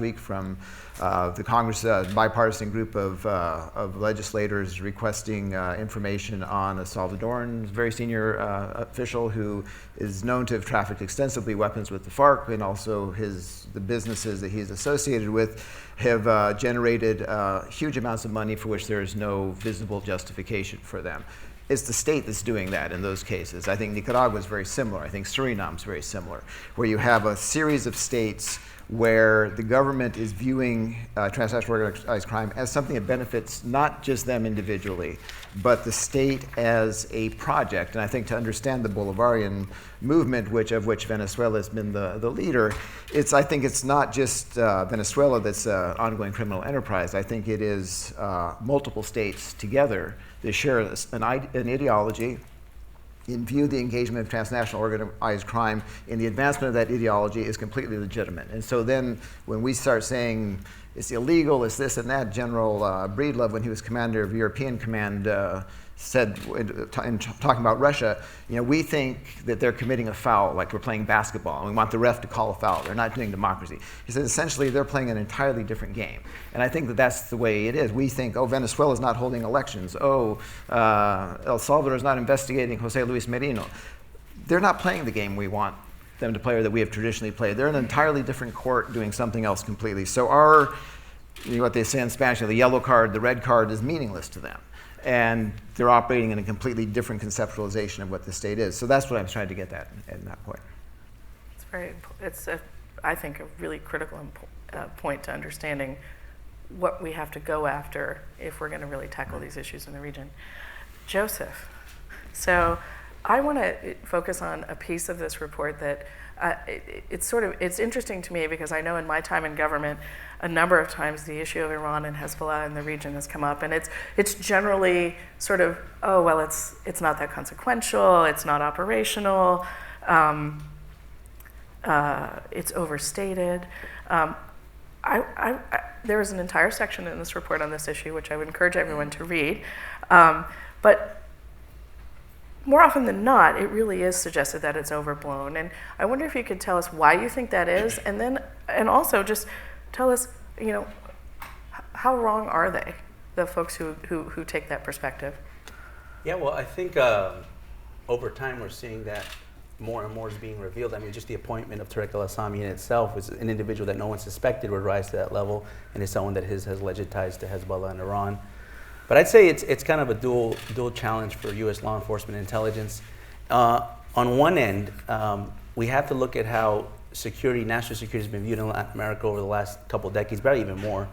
week from the Congress bipartisan group of legislators requesting information on a Salvadoran very senior official who is known to have trafficked extensively weapons with the FARC, and also the businesses that he's associated with have generated huge amounts of money for which there is no visible justification for them. It's the state that's doing that in those cases. I think Nicaragua is very similar. I think Suriname is very similar, where you have a series of states where the government is viewing transnational organized crime as something that benefits not just them individually, but the state as a project. And I think to understand the Bolivarian movement, of which Venezuela has been the leader, I think it's not just Venezuela that's an ongoing criminal enterprise. I think it is multiple states together that share an ideology, in view the engagement of transnational organized crime in the advancement of that ideology is completely legitimate. And so then when we start saying it's illegal, it's this and that, General Breedlove, when he was commander of European Command, said, in talking about Russia, we think that they're committing a foul, like we're playing basketball, and we want the ref to call a foul. They're not doing democracy. He said, essentially, they're playing an entirely different game. And I think that that's the way it is. We think, Venezuela's not holding elections. El Salvador is not investigating Jose Luis Merino. They're not playing the game we want them to play or that we have traditionally played. They're in an entirely different court doing something else completely. So what they say in Spanish, the yellow card, the red card is meaningless to them. And they're operating in a completely different conceptualization of what the state is. So that's what I'm trying to get at that point. It's I think, a really critical point to understanding what we have to go after if we're going to really tackle these issues in the region. Joseph, so I want to focus on a piece of this report that it's interesting to me because I know in my time in government, a number of times the issue of Iran and Hezbollah in the region has come up, and it's generally sort of, it's not that consequential, it's not operational, it's overstated. There is an entire section in this report on this issue, which I would encourage everyone to read, but more often than not, it really is suggested that it's overblown. And I wonder if you could tell us why you think that is, and also just tell us, how wrong are they, the folks who take that perspective? Yeah, well, I think over time we're seeing that more and more is being revealed. I mean, just the appointment of Tariq al-Assami in itself is an individual that no one suspected would rise to that level, and is someone that has alleged ties to Hezbollah and Iran. But I'd say it's kind of a dual challenge for U.S. law enforcement and intelligence. On one end, we have to look at how national security has been viewed in Latin America over the last couple of decades, probably even more,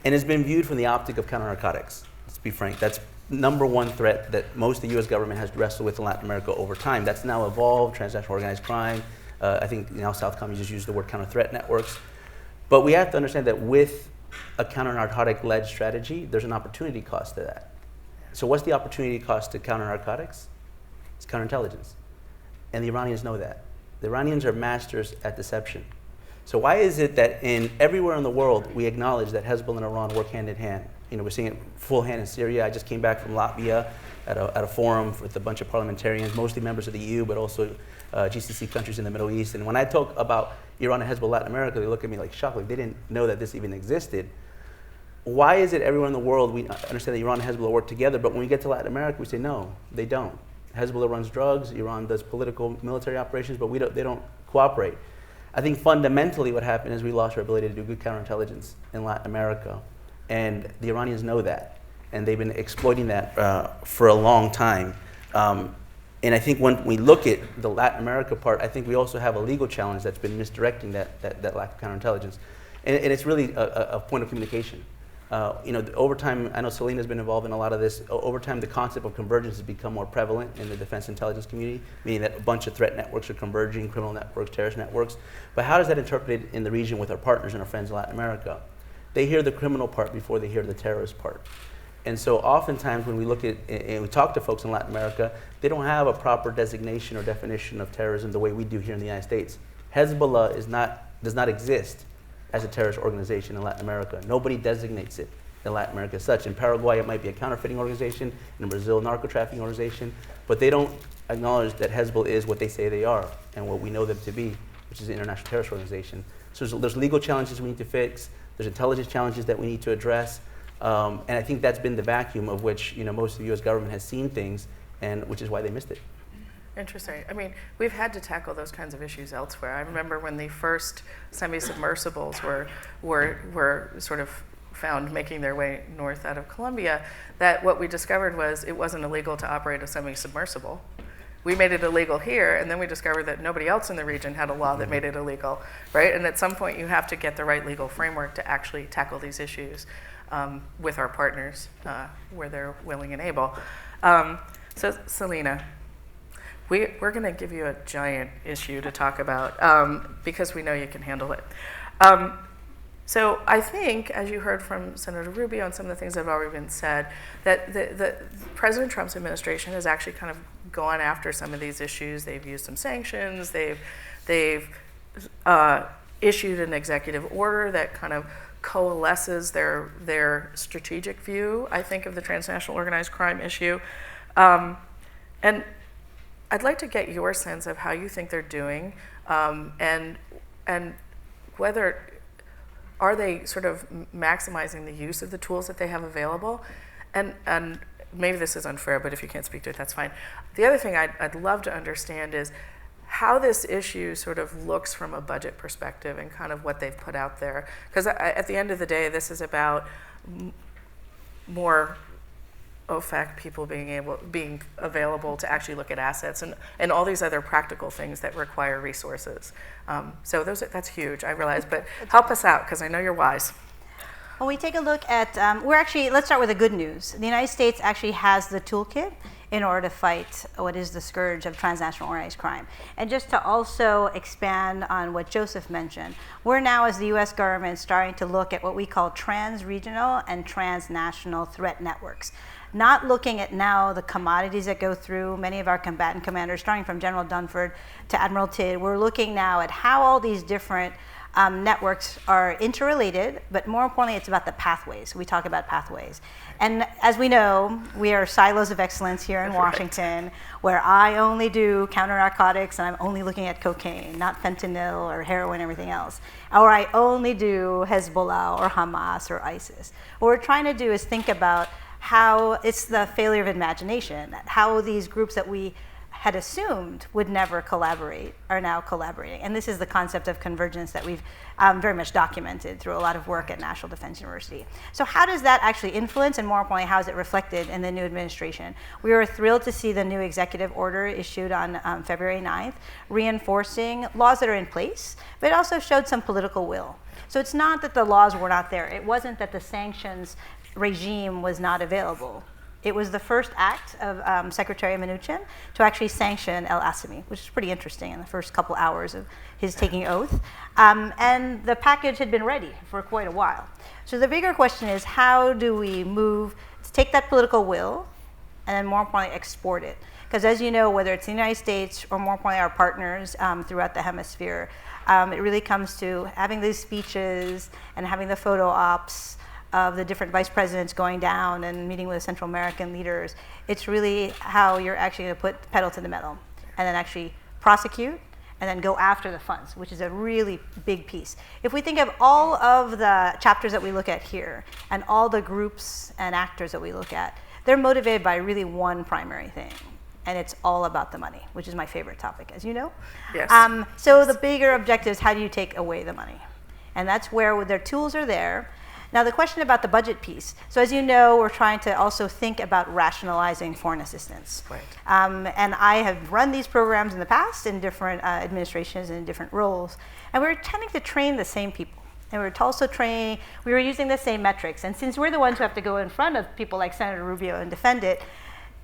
and it's been viewed from the optic of counter-narcotics. Let's be frank, that's number one threat that most of the U.S. government has wrestled with in Latin America over time. That's now evolved, transnational organized crime. I think now Southcom just used the word counter-threat networks. But we have to understand that with a counter-narcotic-led strategy, there's an opportunity cost to that. So what's the opportunity cost to counter-narcotics? It's counterintelligence. And the Iranians know that. The Iranians are masters at deception. So why is it that everywhere in the world we acknowledge that Hezbollah and Iran work hand in hand? We're seeing it full hand in Syria. I just came back from Latvia at a forum with a bunch of parliamentarians, mostly members of the EU, but also GCC countries in the Middle East. And when I talk about Iran and Hezbollah in Latin America, they look at me like shocked, like they didn't know that this even existed. Why is it everywhere in the world we understand that Iran and Hezbollah work together, but when we get to Latin America, we say no, they don't. Hezbollah runs drugs, Iran does political military operations, but they don't cooperate. I think fundamentally what happened is we lost our ability to do good counterintelligence in Latin America. And the Iranians know that. And they've been exploiting that for a long time. And I think when we look at the Latin America part, I think we also have a legal challenge that's been misdirecting that lack of counterintelligence. And it's really a point of communication. Over time, I know Selena's been involved in a lot of this. Over time, the concept of convergence has become more prevalent in the defense intelligence community, meaning that a bunch of threat networks are converging, criminal networks, terrorist networks. But how does that interpret in the region with our partners and our friends in Latin America? They hear the criminal part before they hear the terrorist part. And so oftentimes when we look at and we talk to folks in Latin America, they don't have a proper designation or definition of terrorism the way we do here in the United States. Hezbollah does not exist as a terrorist organization in Latin America. Nobody designates it. in Latin America as such. In Paraguay, it might be a counterfeiting organization. In Brazil, narco-trafficking organization. But they don't acknowledge that Hezbollah is what they say they are and what we know them to be, which is an international terrorist organization. So there's legal challenges we need to fix. There's intelligence challenges that we need to address. And I think that's been the vacuum of which most of the U.S. government has seen things, and which is why they missed it. Interesting. I mean, we've had to tackle those kinds of issues elsewhere. I remember when the first semi-submersibles were sort of found making their way north out of Colombia, that what we discovered was it wasn't illegal to operate a semi-submersible. We made it illegal here, and then we discovered that nobody else in the region had a law that made it illegal, right? And at some point, you have to get the right legal framework to actually tackle these issues with our partners where they're willing and able. So, Selena, we're going to give you a giant issue to talk about because we know you can handle it. So I think, as you heard from Senator Rubio and some of the things that have already been said, that the President Trump's administration has actually kind of gone after some of these issues. They've used some sanctions. They've issued an executive order that kind of coalesces their strategic view, I think, of the transnational organized crime issue. And I'd like to get your sense of how you think they're doing, and whether are they sort of maximizing the use of the tools that they have available, and maybe this is unfair, but if you can't speak to it, that's fine. The other thing I'd love to understand is how this issue sort of looks from a budget perspective and kind of what they've put out there. Because at the end of the day, this is about more OFAC people being available to actually look at assets and all these other practical things that require resources. So that's huge, I realize, but help us out, because I know you're wise. When we take a look at, let's start with the good news. The United States actually has the toolkit in order to fight what is the scourge of transnational organized crime. And just to also expand on what Joseph mentioned, we're now, as the US government, starting to look at what we call trans-regional and transnational threat networks. Not looking at now the commodities that go through many of our combatant commanders, starting from General Dunford to Admiral Tidd. We're looking now at how all these different networks are interrelated, but more importantly, it's about the pathways. We talk about pathways. And as we know, we are silos of excellence here in Washington, where I only do counter-narcotics and I'm only looking at cocaine, not fentanyl or heroin, everything else. Or I only do Hezbollah or Hamas or ISIS. What we're trying to do is think about how it's the failure of imagination, how these groups that we had assumed would never collaborate are now collaborating. And this is the concept of convergence that we've very much documented through a lot of work at National Defense University. So how does that actually influence, and more importantly, how is it reflected in the new administration? We were thrilled to see the new executive order issued on February 9th, reinforcing laws that are in place, but it also showed some political will. So it's not that the laws were not there. It wasn't that the sanctions regime was not available. It was the first act of Secretary Mnuchin to actually sanction el-Assami, which is pretty interesting in the first couple hours of his taking oath. And the package had been ready for quite a while. So the bigger question is, how do we move to take that political will and then more importantly export it? Because as you know, whether it's the United States or more importantly our partners throughout the hemisphere, it really comes to having these speeches and having the photo ops of the different vice presidents going down and meeting with the Central American leaders. It's really how you're actually going to put the pedal to the metal and then actually prosecute and then go after the funds, which is a really big piece. If we think of all of the chapters that we look at here and all the groups and actors that we look at, they're motivated by really one primary thing, and it's all about the money, which is my favorite topic, as you know. Yes. So the bigger objective is how do you take away the money? And that's where their tools are there. Now the question about the budget piece. So as you know, we're trying to also think about rationalizing foreign assistance. Right. And I have run these programs in the past in different administrations and in different roles. And we're tending to train the same people. And we're also we were using the same metrics. And since we're the ones who have to go in front of people like Senator Rubio and defend it,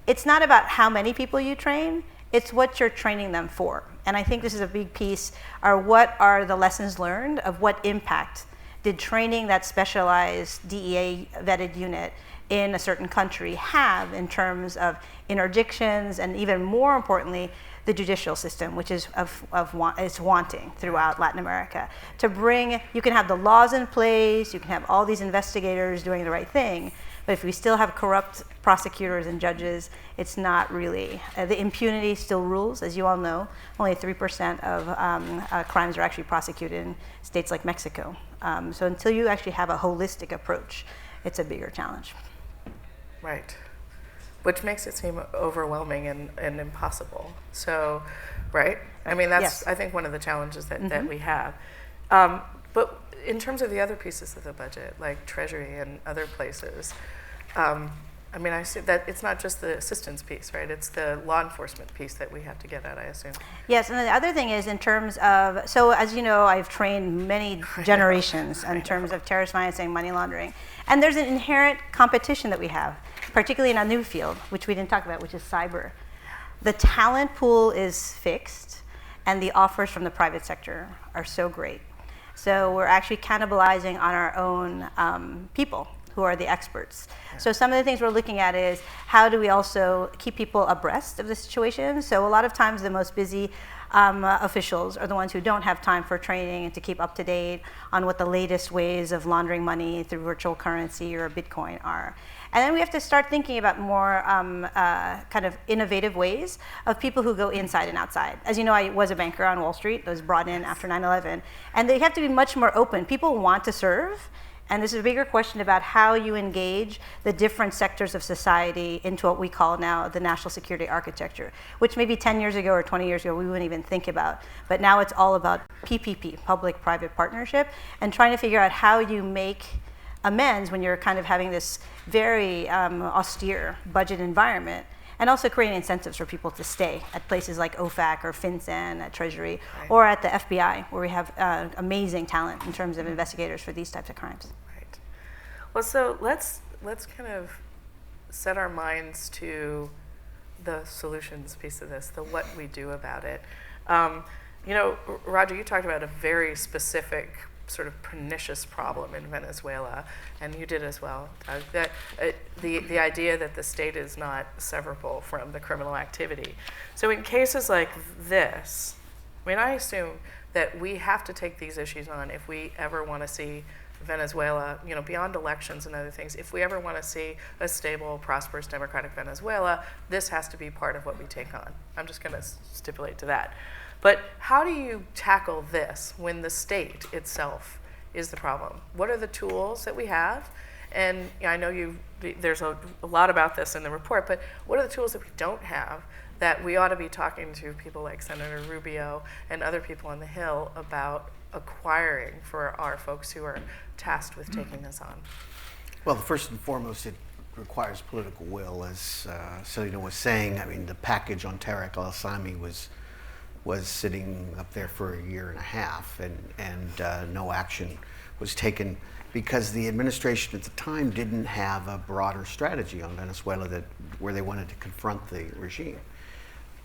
it's not about how many people you train, it's what you're training them for. And I think this is a big piece, or what are the lessons learned of what impact did training that specialized DEA vetted unit in a certain country have in terms of interdictions and even more importantly, the judicial system, which is is wanting throughout Latin America. To bring, you can have the laws in place, you can have all these investigators doing the right thing, but if we still have corrupt prosecutors and judges, it's not really, the impunity still rules, as you all know. Only 3% of crimes are actually prosecuted in states like Mexico. So until you actually have a holistic approach, it's a bigger challenge. Right. Which makes it seem overwhelming and impossible. So, right? I mean, that's, Yes. I think, one of the challenges that we have. But in terms of the other pieces of the budget, like Treasury and other places, I mean, I assume that it's not just the assistance piece, right? It's the law enforcement piece that we have to get at, I assume. Yes, and the other thing is in terms of, so as you know, I've trained many generations in terms of terrorist financing, money laundering, and there's an inherent competition that we have, particularly in a new field, which we didn't talk about, which is cyber. The talent pool is fixed, and the offers from the private sector are so great. So we're actually cannibalizing on our own people who are the experts. So some of the things we're looking at is how do we also keep people abreast of the situation? So a lot of times the most busy officials are the ones who don't have time for training and to keep up to date on what the latest ways of laundering money through virtual currency or Bitcoin are. And then we have to start thinking about more kind of innovative ways of people who go inside and outside. As you know, I was a banker on Wall Street. I was brought in after 9/11. And they have to be much more open. People want to serve. And this is a bigger question about how you engage the different sectors of society into what we call now the national security architecture, which maybe 10 years ago or 20 years ago we wouldn't even think about. But now it's all about PPP, public-private partnership, and trying to figure out how you make amends when you're kind of having this very austere budget environment, and also creating incentives for people to stay at places like OFAC or FinCEN at Treasury, right, or at the FBI, where we have amazing talent in terms of investigators for these types of crimes. Right. Well, so let's kind of set our minds to the solutions piece of this, the what we do about it. You know, Roger, you talked about a very specific sort of pernicious problem in Venezuela, and you did as well, Doug, that the idea that the state is not severable from the criminal activity. So in cases like this, I mean, I assume that we have to take these issues on if we ever want to see Venezuela, you know, beyond elections and other things, if we ever want to see a stable, prosperous, democratic Venezuela, this has to be part of what we take on. I'm just going to stipulate to that. But how do you tackle this when the state itself is the problem? What are the tools that we have? And I know there's a lot about this in the report, but what are the tools that we don't have that we ought to be talking to people like Senator Rubio and other people on the Hill about acquiring for our folks who are tasked with taking this on? Well, first and foremost, it requires political will. As Selena was saying, I mean, the package on Tariq al-Assami was sitting up there for a year and a half, and no action was taken because the administration at the time didn't have a broader strategy on Venezuela where they wanted to confront the regime.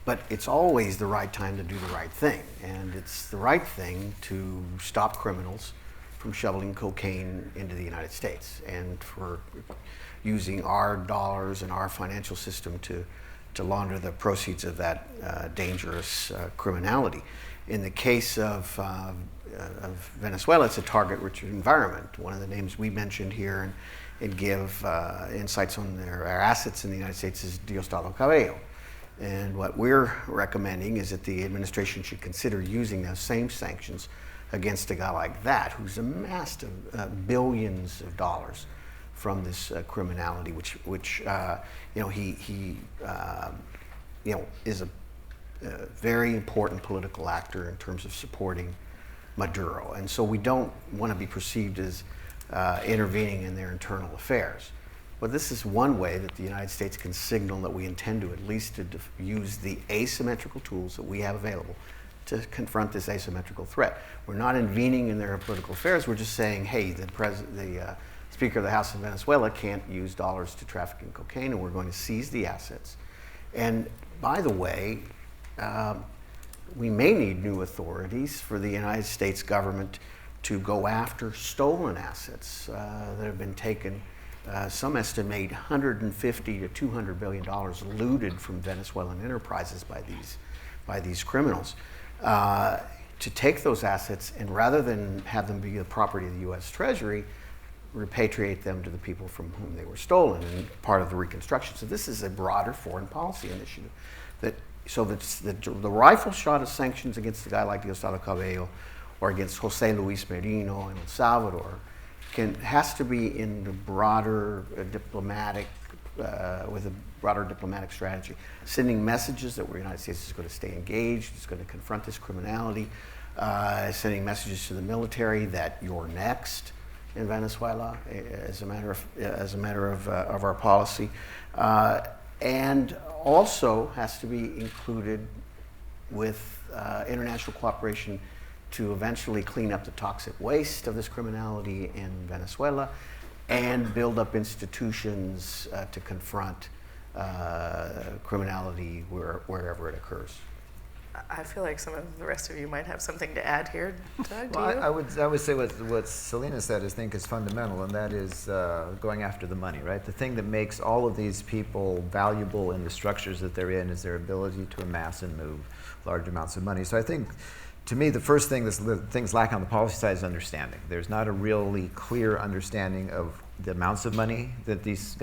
But it's always the right time to do the right thing, and it's the right thing to stop criminals from shoveling cocaine into the United States and for using our dollars and our financial system to launder the proceeds of that dangerous criminality. In the case of Venezuela, it's a target-rich environment. One of the names we mentioned here and give insights on their assets in the United States is Diosdado Cabello. And what we're recommending is that the administration should consider using those same sanctions against a guy like that, who's amassed billions of dollars from this criminality, which you know, he you know, is a very important political actor in terms of supporting Maduro, and so we don't want to be perceived as intervening in their internal affairs. But this is one way that the United States can signal that we intend to at least use the asymmetrical tools that we have available to confront this asymmetrical threat. We're not intervening in their political affairs. We're just saying, hey, the Speaker of the House of Venezuela can't use dollars to traffic in cocaine, and we're going to seize the assets. And by the way, we may need new authorities for the United States government to go after stolen assets that have been taken. Some estimate $150 to $200 billion looted from Venezuelan enterprises by these by these criminals, to take those assets and rather than have them be the property of the U.S. Treasury, repatriate them to the people from whom they were stolen and part of the reconstruction. So this is a broader foreign policy initiative. So the rifle shot of sanctions against a guy like Diosdado Cabello or against Jose Luis Merino in El Salvador has to be in the broader diplomatic, with a broader diplomatic strategy, sending messages that the United States is going to stay engaged, it's going to confront this criminality, sending messages to the military that you're next in Venezuela as a matter of our policy, and also has to be included with international cooperation to eventually clean up the toxic waste of this criminality in Venezuela and build up institutions to confront criminality wherever it occurs. I feel like some of the rest of you might have something to add here. Doug, do Well, you? I would say what Selena said is fundamental, and that is going after the money, right? The thing that makes all of these people valuable in the structures that they're in is their ability to amass and move large amounts of money. So I think, to me, the first thing the things lacking on the policy side is understanding. There's not a really clear understanding of the amounts of money that these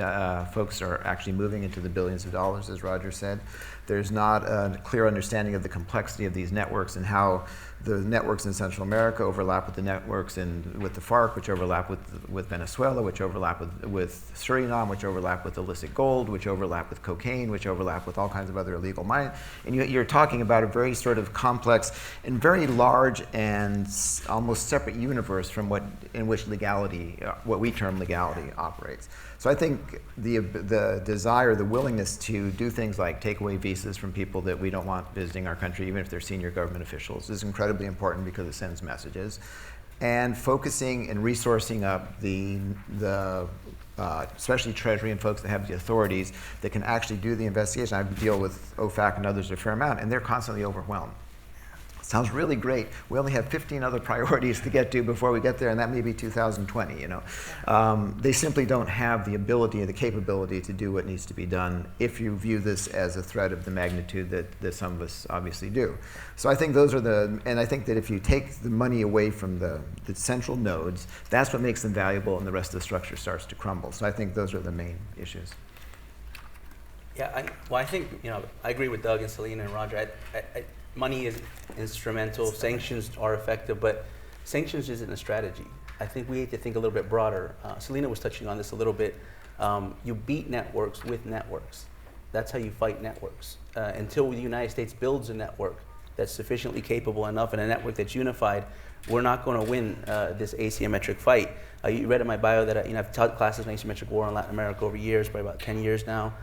folks are actually moving into the billions of dollars, as Roger said. There's not a clear understanding of the complexity of these networks and how the networks in Central America overlap with the networks with the FARC, which overlap with Venezuela, which overlap with Suriname, which overlap with illicit gold, which overlap with cocaine, which overlap with all kinds of other illegal mining. And you're talking about a very sort of complex and very large and almost separate universe from in which legality, what we term legality, operates. So I think the desire, the willingness to do things like take away visas from people that we don't want visiting our country, even if they're senior government officials, is incredibly important because it sends messages. And focusing and resourcing up the especially Treasury and folks that have the authorities that can actually do the investigation. I deal with OFAC and others a fair amount, and they're constantly overwhelmed. Sounds really great. We only have 15 other priorities to get to before we get there, and that may be 2020, They simply don't have the ability or the capability to do what needs to be done if you view this as a threat of the magnitude that some of us obviously do. So I think those are and I think that if you take the money away from the central nodes, that's what makes them valuable, and the rest of the structure starts to crumble. So I think those are the main issues. Yeah, I think, I agree with Doug and Selena and Roger. Money is instrumental, sanctions are effective, but sanctions isn't a strategy. I think we need to think a little bit broader. Selena was touching on this a little bit. You beat networks with networks. That's how you fight networks. Until the United States builds a network that's sufficiently capable enough and a network that's unified, we're not going to win this asymmetric fight. You read in my bio that I've taught classes on asymmetric war in Latin America over years, probably about 10 years now.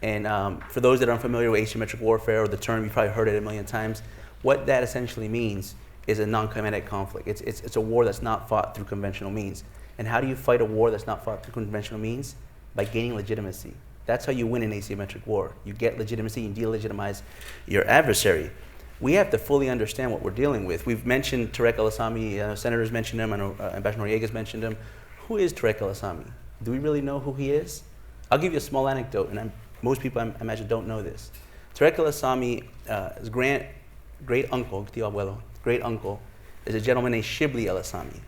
And for those that aren't familiar with asymmetric warfare, or the term, you've probably heard it a million times, what that essentially means is a non-kinetic conflict. It's a war that's not fought through conventional means. And how do you fight a war that's not fought through conventional means? By gaining legitimacy. That's how you win an asymmetric war. You get legitimacy and delegitimize your adversary. We have to fully understand what we're dealing with. We've mentioned Tarek El-Assami, senators mentioned him, I know Ambassador Noriega's mentioned him. Who is Tarek El-Assami? Do we really know who he is? I'll give you a small anecdote, and most people, I imagine, don't know this. Tarek El-Assami's great uncle, tío abuelo, great uncle, is a gentleman named Shibli El-Assami.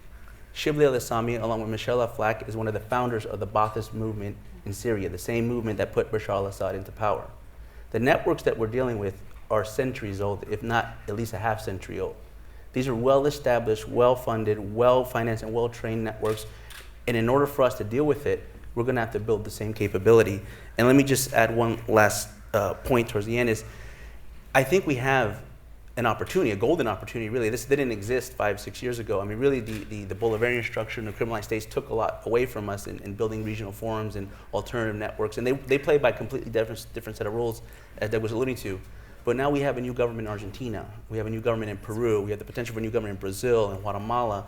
Shibli El-Assami, along with Michel Aflaq, is one of the founders of the Ba'athist movement in Syria, the same movement that put Bashar al-Assad into power. The networks that we're dealing with are centuries old, if not at least a half century old. These are well-established, well-funded, well-financed, and well-trained networks. And in order for us to deal with it, we're going to have to build the same capability. And let me just add one last point towards the end is, I think we have an opportunity, a golden opportunity, really. This didn't exist 5-6 years ago. I mean, really, the Bolivarian structure and the criminalized states took a lot away from us in building regional forums and alternative networks. And they play by a completely different set of rules, as Doug was alluding to. But now we have a new government in Argentina. We have a new government in Peru. We have the potential for a new government in Brazil and Guatemala.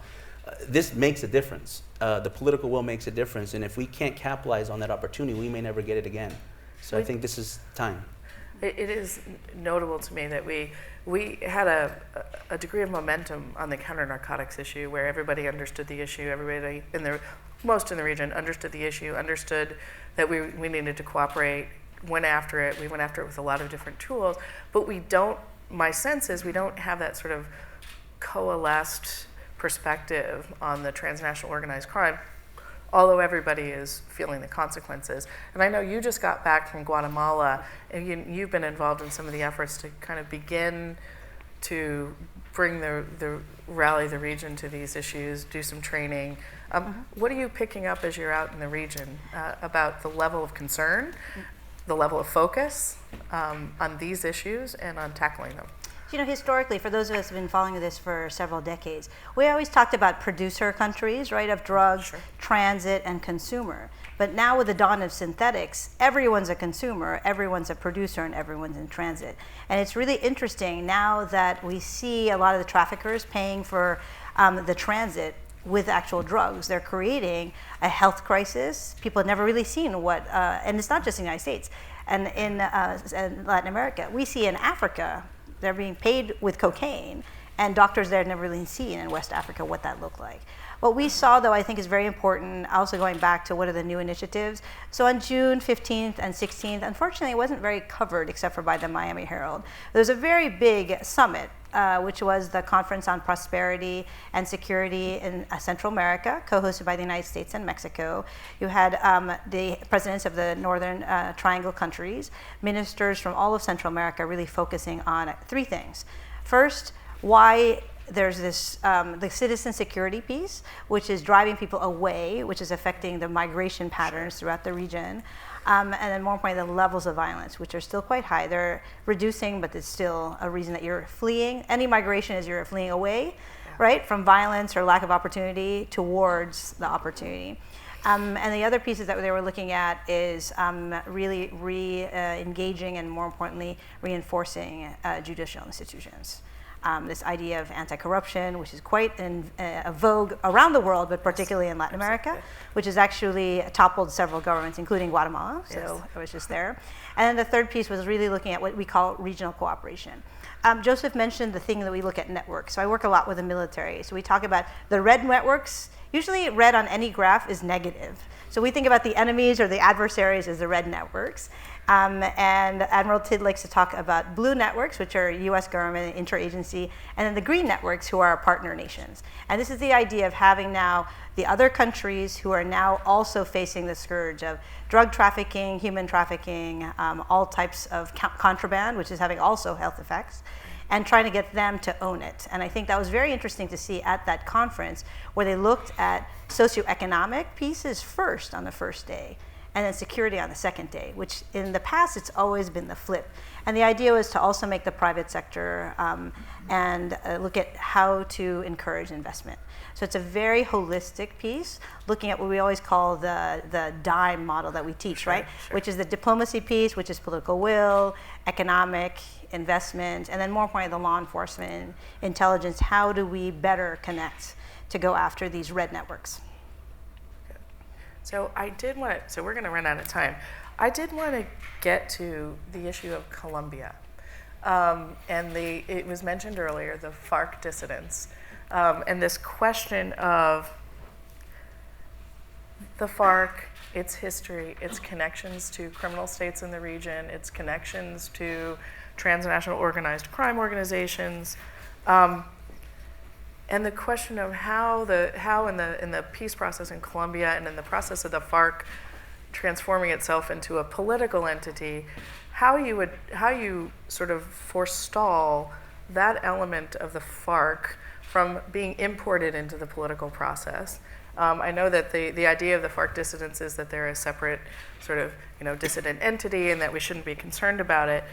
This makes a difference. The political will makes a difference. And if we can't capitalize on that opportunity, we may never get it again. So I think this is time. It is notable to me that we had a degree of momentum on the counter-narcotics issue where everybody understood the issue, everybody most in the region understood the issue, understood that we needed to cooperate, went after it. We went after it with a lot of different tools, but we don't my sense is we don't have that sort of coalesced perspective on the transnational organized crime, although everybody is feeling the consequences. And I know you just got back from Guatemala, and you've been involved in some of the efforts to kind of begin to bring rally the region to these issues, do some training. What are you picking up as you're out in the region about the level of concern, the level of focus on these issues and on tackling them? You know, historically, for those of us who have been following this for several decades, we always talked about producer countries, right, of drugs, Sure. transit, and consumer. But now with the dawn of synthetics, everyone's a consumer, everyone's a producer, and everyone's in transit. And it's really interesting now that we see a lot of the traffickers paying for the transit with actual drugs. They're creating a health crisis. People have never really seen what, and it's not just in the United States, and in Latin America. We see in Africa, they're being paid with cocaine, and doctors there had never really seen in West Africa what that looked like. What we saw, though, I think is very important, also going back to what are the new initiatives. So on June 15th and 16th, unfortunately, it wasn't very covered except for by the Miami Herald. There was a very big summit, which was the Conference on Prosperity and Security in Central America, co-hosted by the United States and Mexico. You had the presidents of the Northern Triangle countries, ministers from all of Central America really focusing on three things. First, why there's this the citizen security piece, which is driving people away, which is affecting the migration patterns throughout the region. And then more importantly, the levels of violence, which are still quite high. They're reducing, but it's still a reason that you're fleeing. Any migration is you're fleeing away, right, from violence or lack of opportunity towards the opportunity. And the other pieces that they were looking at is really engaging and, more importantly, reinforcing judicial institutions. This idea of anti-corruption, which is quite a vogue around the world, but particularly in Latin America, which has actually toppled several governments, including Guatemala, so I was just there. And then the third piece was really looking at what we call regional cooperation. Joseph mentioned the thing that we look at networks. So I work a lot with the military. So we talk about the red networks. Usually red on any graph is negative. So we think about the enemies or the adversaries as the red networks. And Admiral Tidd likes to talk about blue networks, which are US government, interagency, and then the green networks, who are our partner nations. And this is the idea of having now the other countries who are now also facing the scourge of drug trafficking, human trafficking, all types of contraband, which is having also health effects, and trying to get them to own it. And I think that was very interesting to see at that conference, where they looked at socioeconomic pieces first on the first day, and then security on the second day, which in the past, it's always been the flip. And the idea was to also make the private sector and look at how to encourage investment. So it's a very holistic piece, looking at what we always call the DIME model that we teach, right? Sure. Which is the diplomacy piece, which is political will, economic, investment, and then more importantly, the law enforcement, intelligence. How do we better connect to go after these red networks? So so we're going to run out of time. I did want to get to the issue of Colombia. And it was mentioned earlier, the FARC dissidents. And this question of the FARC, its history, its connections to criminal states in the region, its connections to transnational organized crime organizations, and the question of how in the peace process in Colombia and in the process of the FARC transforming itself into a political entity, how you sort of forestall that element of the FARC from being imported into the political process. I know that the idea of the FARC dissidents is that they're a separate sort of dissident entity and that we shouldn't be concerned about it.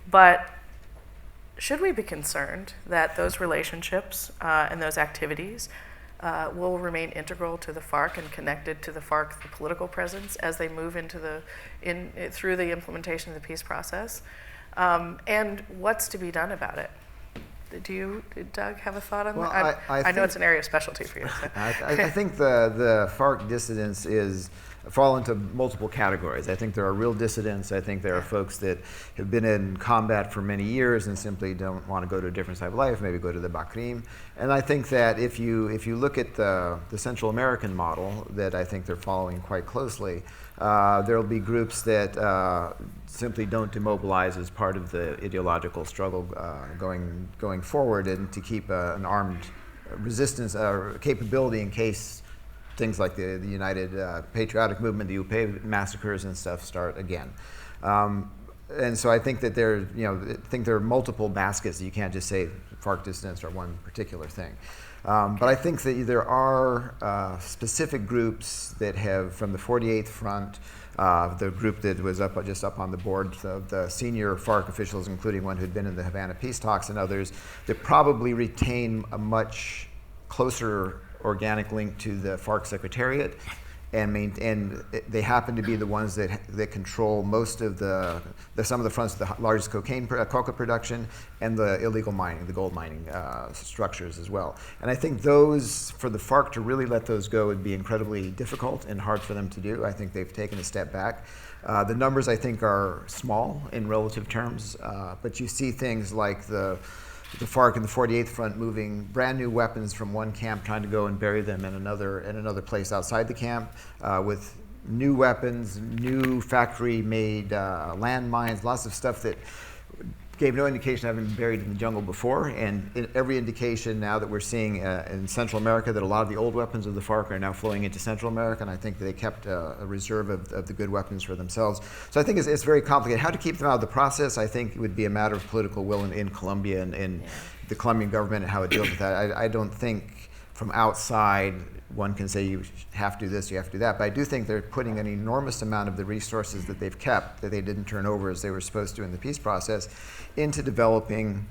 But should we be concerned that those relationships and those activities will remain integral to the FARC and connected to the FARC, the political presence, as they move through the implementation of the peace process? And what's to be done about it? Do you, Doug, have a thought on that? I know it's an area of specialty for you. So. I think the FARC dissidents fall into multiple categories. I think there are real dissidents. I think there are folks that have been in combat for many years and simply don't want to go to a different type of life, maybe go to the Bakrim. And I think that if you look at the Central American model that I think they're following quite closely, there'll be groups that simply don't demobilize as part of the ideological struggle going forward, and to keep an armed resistance capability in case things like the United Patriotic Movement, the UP massacres and stuff start again. And so I think that there are multiple baskets that you can't just say FARC dissidents are one particular thing. But I think that there are specific groups that have, from the 48th Front, the group that was just up on the board of the senior FARC officials, including one who'd been in the Havana peace talks and others, that probably retain a much closer organic link to the FARC Secretariat, and they happen to be the ones that control most of some of the fronts of the largest coca production and the illegal mining, the gold mining structures as well. And I think those, for the FARC to really let those go, would be incredibly difficult and hard for them to do. I think they've taken a step back. The numbers, I think, are small in relative terms, but you see things like the FARC and the 48th Front moving brand new weapons from one camp, trying to go and bury them in another place outside the camp, with new weapons, new factory-made landmines, lots of stuff that gave no indication of having been buried in the jungle before, and every indication now that we're seeing in Central America that a lot of the old weapons of the FARC are now flowing into Central America, and I think they kept a reserve of the good weapons for themselves. So I think it's very complicated. How to keep them out of the process, I think, would be a matter of political will in Colombia and the Colombian government and how it deals with that. I don't think from outside one can say you have to do this, you have to do that, but I do think they're putting an enormous amount of the resources that they've kept, that they didn't turn over as they were supposed to in the peace process, into developing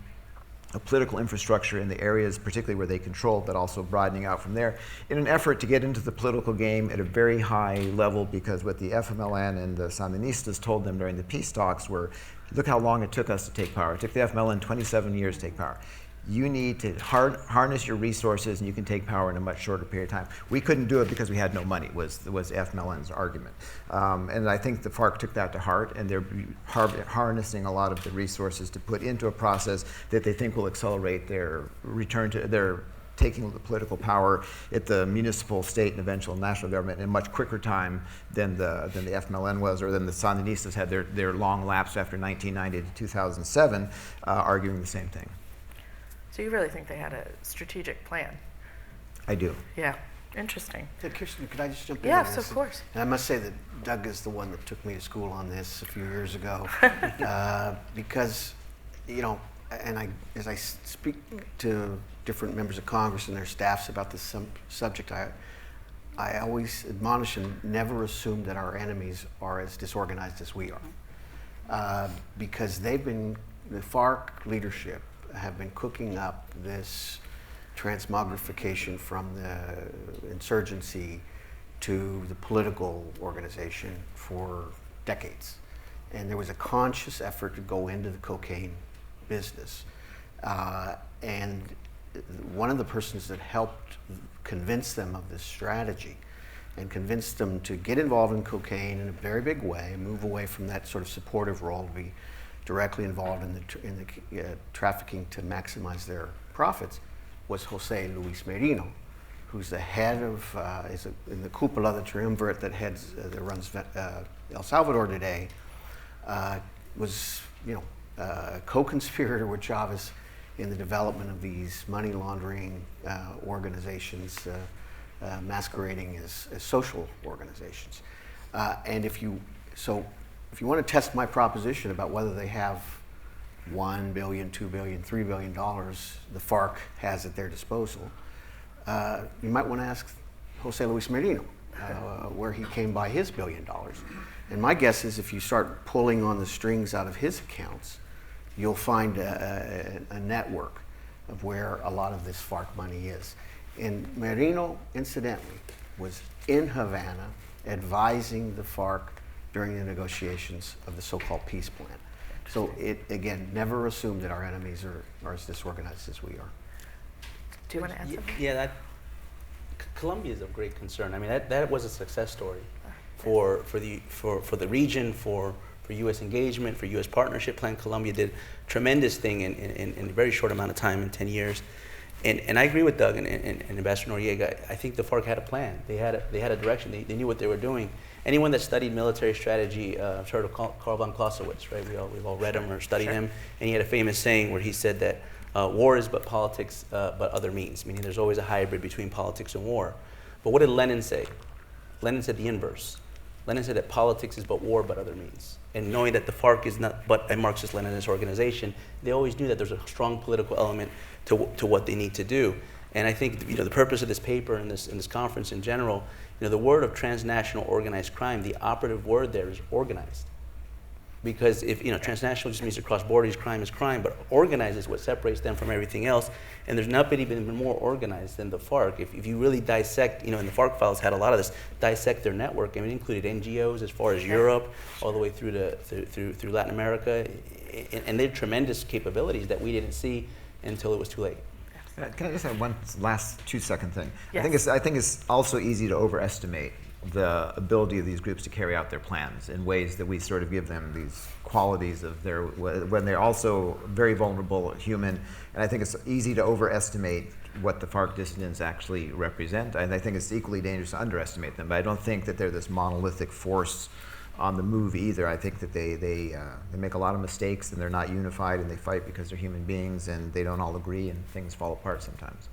a political infrastructure in the areas particularly where they control, but also broadening out from there in an effort to get into the political game at a very high level, because what the FMLN and the Sandinistas told them during the peace talks were, look how long it took us to take power. It took the FMLN 27 years to take power. You need to harness your resources, and you can take power in a much shorter period of time. We couldn't do it because we had no money, was FMLN's argument. And I think the FARC took that to heart, and they're harnessing a lot of the resources to put into a process that they think will accelerate their return to their taking the political power at the municipal, state, and eventual national government in a much quicker time than the FMLN was, or than the Sandinistas had their long lapse after 1990 to 2007, arguing the same thing. So you really think they had a strategic plan? I do. Yeah, interesting. Hey, Kirsten, could I just jump in? Yes, of course. And I must say that Doug is the one that took me to school on this a few years ago, because, as I speak to different members of Congress and their staffs about this subject, I always admonish them, never assume that our enemies are as disorganized as we are, because the FARC leadership have been cooking up this transmogrification from the insurgency to the political organization for decades. And there was a conscious effort to go into the cocaine business. And one of the persons that helped convince them of this strategy and convinced them to get involved in cocaine in a very big way, move away from that sort of supportive role, to be directly involved in the trafficking to maximize their profits, was Jose Luis Merino, who's the head of, in the cupola, the triumvirate that runs El Salvador today, was a co-conspirator with Chavez in the development of these money laundering organizations masquerading as social organizations. And if you want to test my proposition about whether they have $1 billion, $2 billion, $3 billion the FARC has at their disposal, you might want to ask Jose Luis Merino where he came by his $1 billion. And my guess is if you start pulling on the strings out of his accounts, you'll find a network of where a lot of this FARC money is. And Merino, incidentally, was in Havana advising the FARC during the negotiations of the so-called peace plan. So again, never assume that our enemies are as disorganized as we are. Do you want to add something? Yeah, Colombia is of great concern. I mean, that was a success story for the region, for U.S. engagement, for U.S. partnership plan. Colombia did a tremendous thing in a very short amount of time, in 10 years. And I agree with Doug and Ambassador Noriega. I think the FARC had a plan. They had a direction. They knew what they were doing. Anyone that studied military strategy, I've heard of Karl von Clausewitz, right? We've all read him or studied him. And he had a famous saying where he said that war is but politics, but other means, meaning there's always a hybrid between politics and war. But what did Lenin say? Lenin said the inverse. Lenin said that politics is but war, but other means. And knowing that the FARC is not but a Marxist-Leninist organization, they always knew that there's a strong political element to what they need to do. And I think the purpose of this paper and this conference in general, the word of transnational organized crime, the operative word there is organized. Because if transnational just means across borders, crime is crime, but organized is what separates them from everything else. And there's not been more organized than the FARC. If you really dissect, and the FARC files had a lot of this, dissect their network. I mean, it included NGOs as far as Europe, all the way through Latin America, and they had tremendous capabilities that we didn't see until it was too late. Can I just have one last 2-second thing? Yes. I think it's also easy to overestimate the ability of these groups to carry out their plans in ways that we sort of give them these qualities of when they're also very vulnerable, human. And I think it's easy to overestimate what the FARC dissidents actually represent. And I think it's equally dangerous to underestimate them. But I don't think that they're this monolithic force on the move either. I think that they make a lot of mistakes and they're not unified and they fight because they're human beings and they don't all agree and things fall apart sometimes.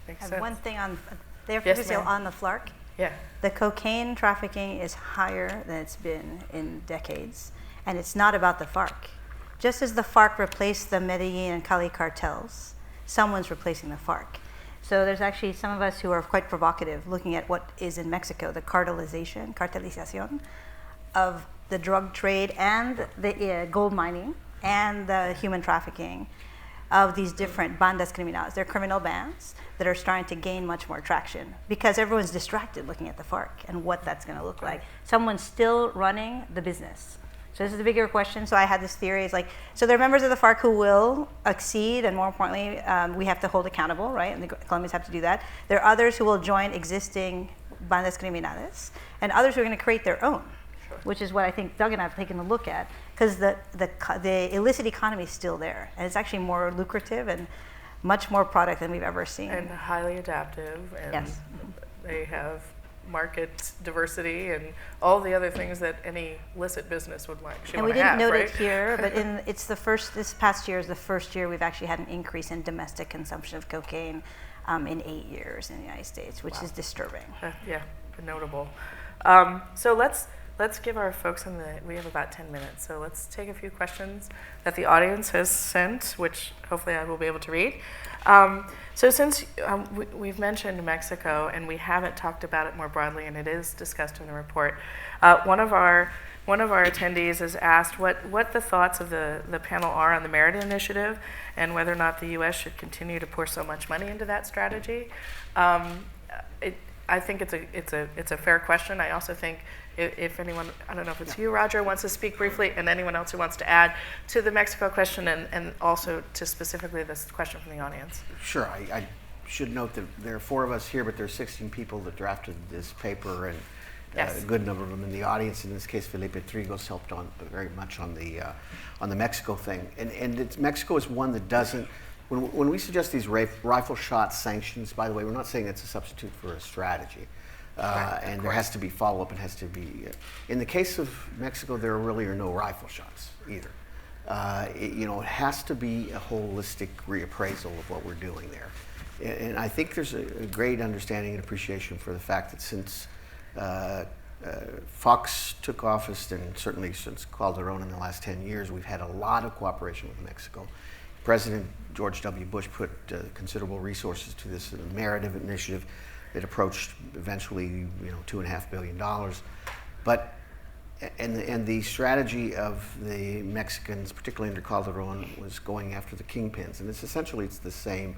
And one thing on there, Yes, ma'am. on the FARC. Yeah. The cocaine trafficking is higher than it's been in decades, and it's not about the FARC. Just as the FARC replaced the Medellin and Cali cartels, someone's replacing the FARC. So there's actually some of us who are quite provocative looking at what is in Mexico, the cartelización of the drug trade and the gold mining and the human trafficking of these different bandas criminales. They're criminal bands that are starting to gain much more traction because everyone's distracted looking at the FARC and what that's going to look like. Someone's still running the business. So this is the bigger question. So I had this theory. It's like, so there are members of the FARC who will exceed, and more importantly, we have to hold accountable, right? And the Colombians have to do that. There are others who will join existing bandas criminales, and others who are going to create their own, which is what I think Doug and I have taken a look at, because the illicit economy is still there, and it's actually more lucrative and much more product than we've ever seen. And highly adaptive, and Yes. they have market diversity and all the other things that any illicit business would like. And we didn't note right? it here, but this past year is the first year we've actually had an increase in domestic consumption of cocaine in 8 years in the United States, which is disturbing. Yeah, notable. So let's give our folks we have about 10 minutes, so let's take a few questions that the audience has sent, which hopefully I will be able to read. So since we've mentioned Mexico and we haven't talked about it more broadly, and it is discussed in the report, one of our attendees has asked what the thoughts of the panel are on the Merit Initiative and whether or not the U.S. should continue to pour so much money into that strategy. I think it's a fair question. I also think if anyone, I don't know if it's you, Roger, wants to speak briefly, and anyone else who wants to add to the Mexico question and also to specifically this question from the audience. Sure. I should note that there are 4 of us here, but there are 16 people that drafted this paper, and Yes. a good number of them in the audience. In this case, Felipe Trigos helped on very much on the Mexico thing. And Mexico is one that doesn't. When we suggest these rifle shot sanctions, by the way, we're not saying it's a substitute for a strategy. And there has to be follow-up. It has to be. In the case of Mexico, there really are no rifle shots either. It has to be a holistic reappraisal of what we're doing there. And I think there's a great understanding and appreciation for the fact that since Fox took office, and certainly since Calderon in the last 10 years, we've had a lot of cooperation with Mexico. President George W. Bush put considerable resources to this Merit Initiative. It approached eventually, $2.5 billion. But and the strategy of the Mexicans, particularly under Calderon, was going after the Kingpins, and it's the same.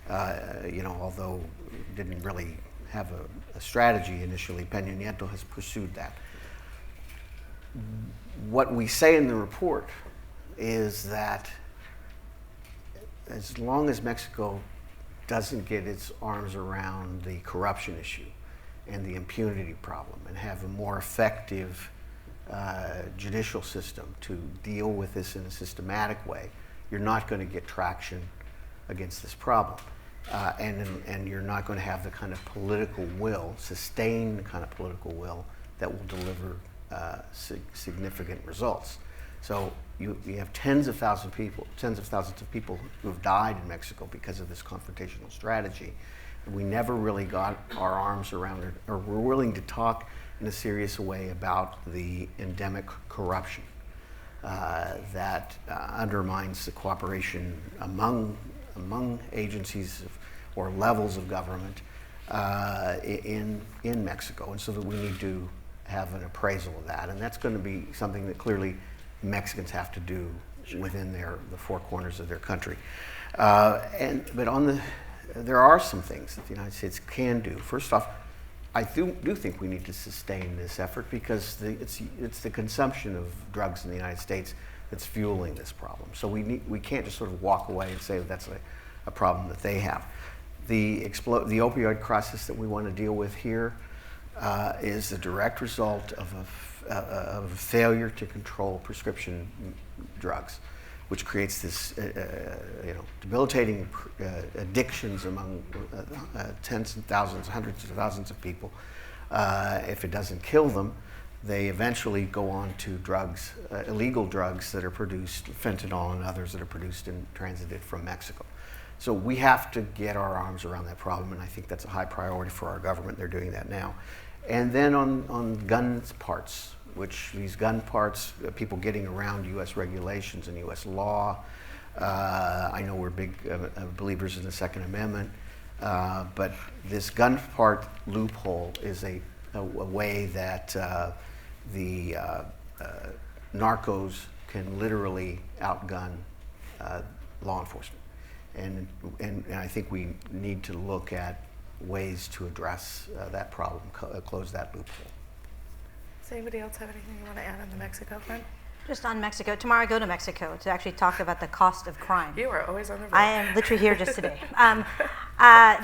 Although it didn't really have a strategy initially, Peña Nieto has pursued that. What we say in the report is that as long as Mexico doesn't get its arms around the corruption issue and the impunity problem and have a more effective judicial system to deal with this in a systematic way, you're not going to get traction against this problem. and you're not going to have the kind of political will, sustained kind of political will that will deliver significant results. So you have tens of thousands of people who have died in Mexico because of this confrontational strategy. And we never really got our arms around it, or were willing to talk in a serious way about the endemic corruption that undermines the cooperation among agencies or levels of government in Mexico. And so that we need to have an appraisal of that. And that's going to be something that clearly Mexicans have to do within the four corners of their country. But there are some things that the United States can do. First off, I do think we need to sustain this effort because it's the consumption of drugs in the United States that's fueling this problem. So we can't just sort of walk away and say that's a problem that they have. The opioid crisis that we want to deal with here is the direct result of a failure to control prescription drugs, which creates this debilitating addictions among tens of thousands, hundreds of thousands of people. If it doesn't kill them, they eventually go on to drugs, illegal drugs that are produced, fentanyl and others that are produced and transited from Mexico. So we have to get our arms around that problem, and I think that's a high priority for our government. They're doing that now. And then on gun parts, which these gun parts, people getting around U.S. regulations and U.S. law. I know we're big believers in the Second Amendment, but this gun part loophole is a way that the narcos can literally outgun law enforcement. And I think we need to look at ways to address that problem, close that loophole. Does anybody else have anything you want to add on the Mexico front? Just on Mexico, tomorrow I go to Mexico to actually talk about the cost of crime. You are always on the road. I am literally here just today.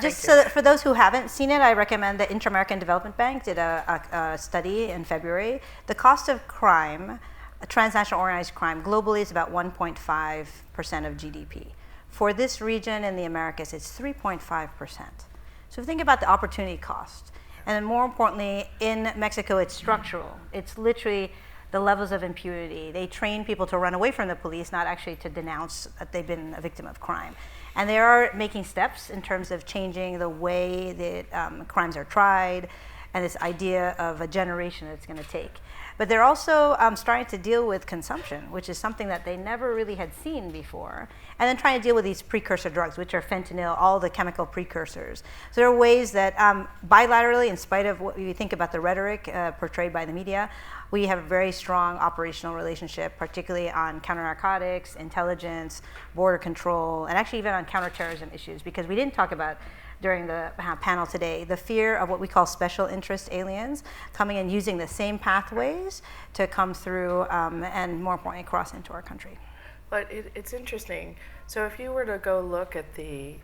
Just so that for those who haven't seen it, I recommend the Inter-American Development Bank did a study in February. The cost of crime, transnational organized crime, globally is about 1.5% of GDP. For this region in the Americas, it's 3.5%. So think about the opportunity cost. And then more importantly, in Mexico, it's structural. It's literally the levels of impunity. They train people to run away from the police, not actually to denounce that they've been a victim of crime. And they are making steps in terms of changing the way that crimes are tried and this idea of a generation that it's going to take. But they're also starting to deal with consumption, which is something that they never really had seen before. And then trying to deal with these precursor drugs, which are fentanyl, all the chemical precursors. So there are ways that bilaterally, in spite of what you think about the rhetoric portrayed by the media, we have a very strong operational relationship, particularly on counter-narcotics, intelligence, border control, and actually even on counterterrorism issues, because we didn't talk about during the panel today, the fear of what we call special interest aliens coming and using the same pathways to come through and more importantly, cross into our country. But it's interesting. So if you were to go look at the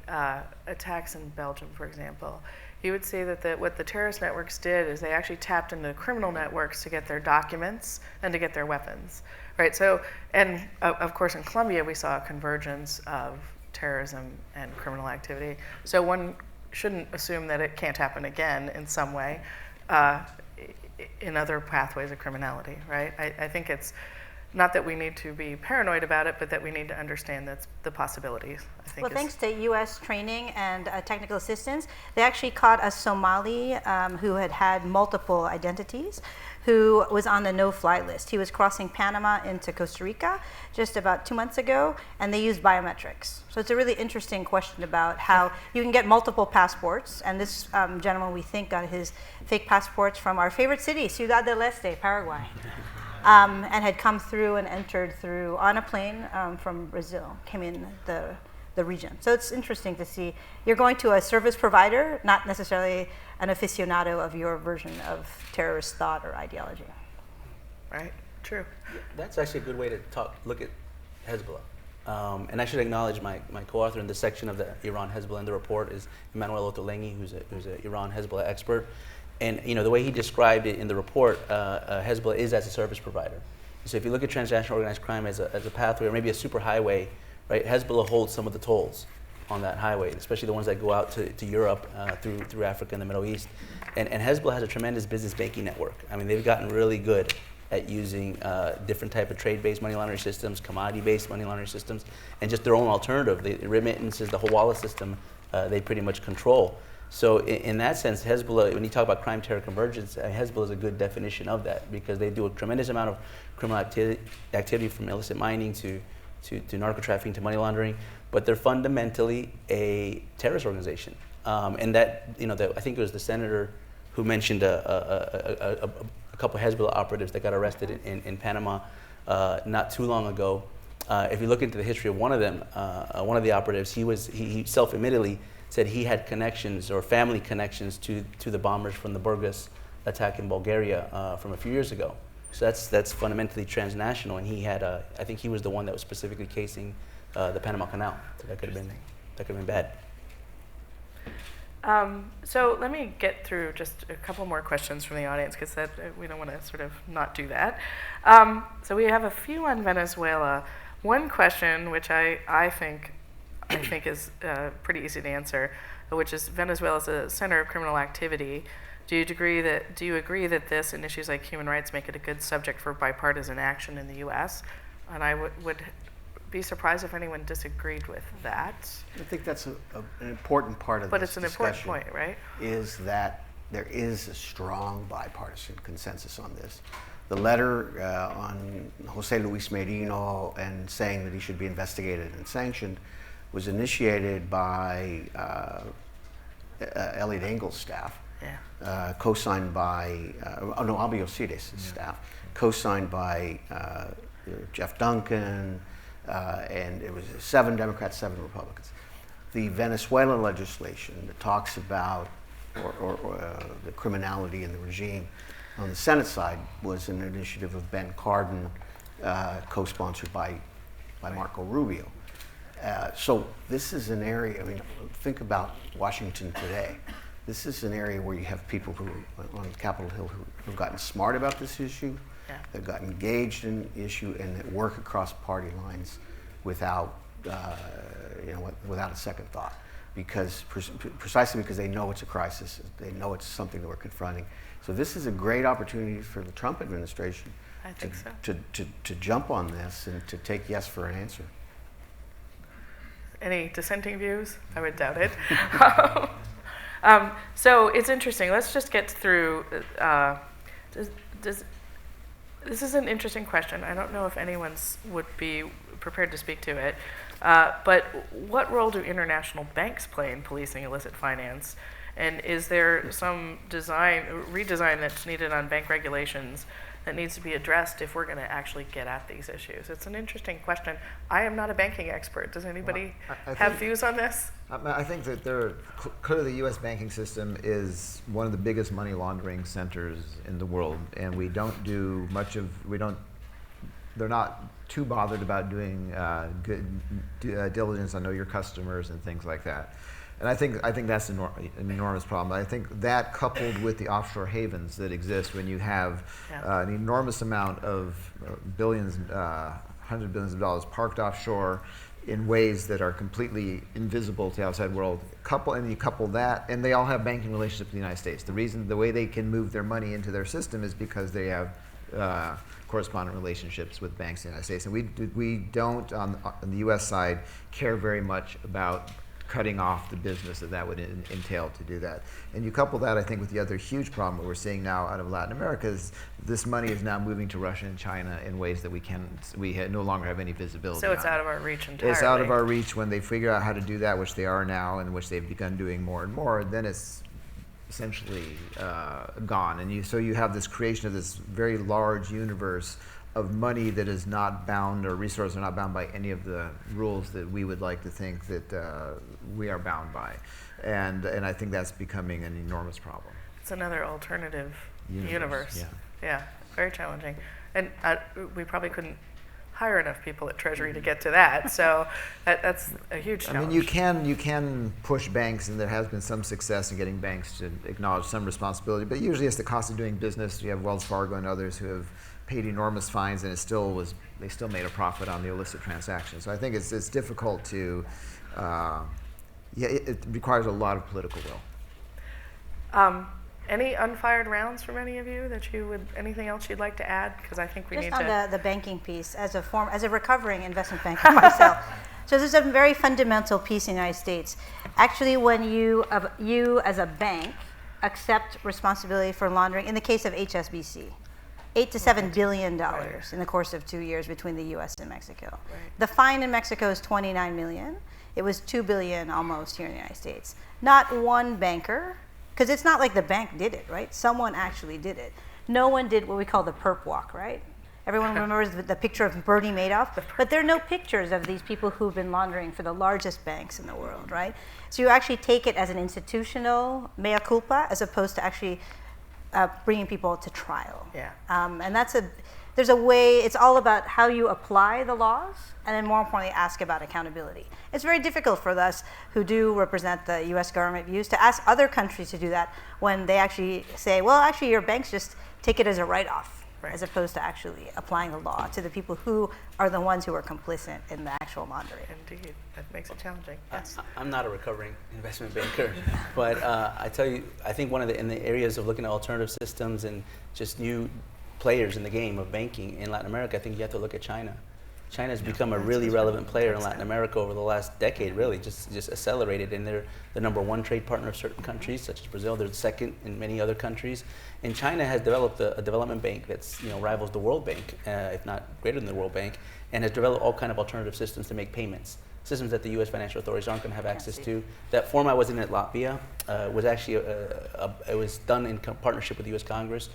attacks in Belgium, for example, you would see that what the terrorist networks did is they actually tapped into criminal networks to get their documents and to get their weapons, right? So, and of course in Colombia we saw a convergence of terrorism and criminal activity. So one shouldn't assume that it can't happen again in some way in other pathways of criminality, right? I think it's not that we need to be paranoid about it, but that we need to understand that's the possibilities. I think. Well, thanks to U.S. training and technical assistance, they actually caught a Somali who had multiple identities, who was on the no-fly list. He was crossing Panama into Costa Rica just about 2 months ago, and they used biometrics. So it's a really interesting question about how you can get multiple passports, and this gentleman, we think, got his fake passports from our favorite city, Ciudad del Este, Paraguay, and had come through and entered through on a plane from Brazil, came in the region. So it's interesting to see. You're going to a service provider, not necessarily an aficionado of your version of terrorist thought or ideology. Right, true. That's actually a good way to look at Hezbollah. And I should acknowledge my co-author in this section of the Iran Hezbollah in the report is Emmanuel Ottolenghi, who's an Iran Hezbollah expert. And the way he described it in the report, Hezbollah is as a service provider. So if you look at transnational organized crime as a pathway or maybe a superhighway, right? Hezbollah holds some of the tolls, on that highway, especially the ones that go out to Europe through Africa and the Middle East. And Hezbollah has a tremendous business banking network. I mean, they've gotten really good at using different type of trade-based money laundering systems, commodity-based money laundering systems, and just their own alternative. The remittances, the Hawala system, they pretty much control. So in that sense, Hezbollah, when you talk about crime, terror, convergence, Hezbollah is a good definition of that, because they do a tremendous amount of criminal activity from illicit mining to narco trafficking to money laundering, but they're fundamentally a terrorist organization. And that, I think it was the senator who mentioned a couple of Hezbollah operatives that got arrested in Panama not too long ago. If you look into the history of one of them, one of the operatives, he self-admittedly said he had connections or family connections to the bombers from the Burgas attack in Bulgaria from a few years ago. So that's fundamentally transnational, and he had I think he was the one that was specifically casing the Panama Canal. So that could have been bad. So let me get through just a couple more questions from the audience, because we don't want to sort of not do that. So we have a few on Venezuela. One question, which I think is pretty easy to answer, which is Venezuela is a center of criminal activity. Do you agree that this and issues like human rights make it a good subject for bipartisan action in the U.S.? And I would be surprised if anyone disagreed with that. I think that's an important part of but this it's an discussion, important point, right? is that there is a strong bipartisan consensus on this. The letter on Jose Luis Merino and saying that he should be investigated and sanctioned was initiated by Elliot Engel's staff, co-signed by, Albiocides' staff, co-signed by Jeff Duncan, and it was 7 Democrats, 7 Republicans. The Venezuela legislation that talks about the criminality in the regime on the Senate side was an initiative of Ben Cardin, co-sponsored by Marco Rubio. So this is an area, think about Washington today. This is an area where you have people who, on Capitol Hill, who've gotten smart about this issue, that got engaged in the issue, and that work across party lines without, without a second thought. Precisely because they know it's a crisis, they know it's something that we're confronting. So this is a great opportunity for the Trump administration to jump on this and to take yes for an answer. Any dissenting views? I would doubt it. So it's interesting. Let's just get through. This is an interesting question. I don't know if anyone would be prepared to speak to it. But what role do international banks play in policing illicit finance? And is there some redesign that's needed on bank regulations that needs to be addressed if we're going to actually get at these issues? It's an interesting question. I am not a banking expert. Does anybody have views on this? I think that clearly the U.S. banking system is one of the biggest money laundering centers in the world, and we don't do much of, they're not too bothered about doing good diligence on know your customers and things like that. And I think that's an enormous problem. I think that, coupled with the offshore havens that exist when you have an enormous amount of billions, hundreds of billions of dollars parked offshore in ways that are completely invisible to the outside world, you couple that, and they all have banking relationships with the United States. The way they can move their money into their system is because they have correspondent relationships with banks in the United States. And we don't, on the U.S. side, care very much about cutting off the business that would entail to do that. And you couple that, I think, with the other huge problem that we're seeing now out of Latin America is this money is now moving to Russia and China in ways that we no longer have any visibility So it's on. out of our reach entirely. It's out of our reach. When they figure out how to do that, which they are now, and which they've begun doing more and more, then it's essentially gone. And so you have this creation of this very large universe of money that is not bound, or resources are not bound by any of the rules that we would like to think that we are bound by. And I think that's becoming an enormous problem. It's another alternative universe. Yeah, very challenging. And we probably couldn't hire enough people at Treasury to get to that. So that's a huge challenge. I mean, you can push banks, and there has been some success in getting banks to acknowledge some responsibility, but usually it's the cost of doing business. You have Wells Fargo and others who have paid enormous fines, and they still made a profit on the illicit transactions. So I think it's difficult to Yeah, it requires a lot of political will. Any unfired rounds from any of you that anything else you'd like to add? Because I think we Just need on to. the banking piece, as a recovering investment banker myself. So there's a very fundamental piece in the United States. Actually, when you as a bank accept responsibility for laundering, in the case of HSBC, $8 to $7 billion in the course of 2 years between the U.S. and Mexico. Right. The fine in Mexico is $29 million. It was $2 billion almost here in the United States. Not one banker, because it's not like the bank did it, right? Someone actually did it. No one did what we call the perp walk, right? Everyone remembers the picture of Bernie Madoff, but there are no pictures of these people who've been laundering for the largest banks in the world, right? So you actually take it as an institutional mea culpa as opposed to actually bringing people to trial. Yeah. And there's a way, it's all about how you apply the laws, and then more importantly, ask about accountability. It's very difficult for us who do represent the US government views to ask other countries to do that when they actually say, well, actually your banks just take it as a write-off, as opposed to actually applying the law to the people who are the ones who are complicit in the actual laundering. Indeed, that makes it challenging. Yes. I'm not a recovering investment banker, but I tell you, I think in the areas of looking at alternative systems and just new players in the game of banking in Latin America, I think you have to look at China. China has become a really relevant player in Latin America over the last decade, really, just accelerated. And they're the #1 trade partner of certain countries, such as Brazil. They're the second in many other countries. And China has developed a development bank that's rivals the World Bank, if not greater than the World Bank, and has developed all kind of alternative systems to make payments. Systems that the U.S. financial authorities aren't going to have access to. That forum I was in at Latvia was actually it was done in partnership with the U.S. Congress,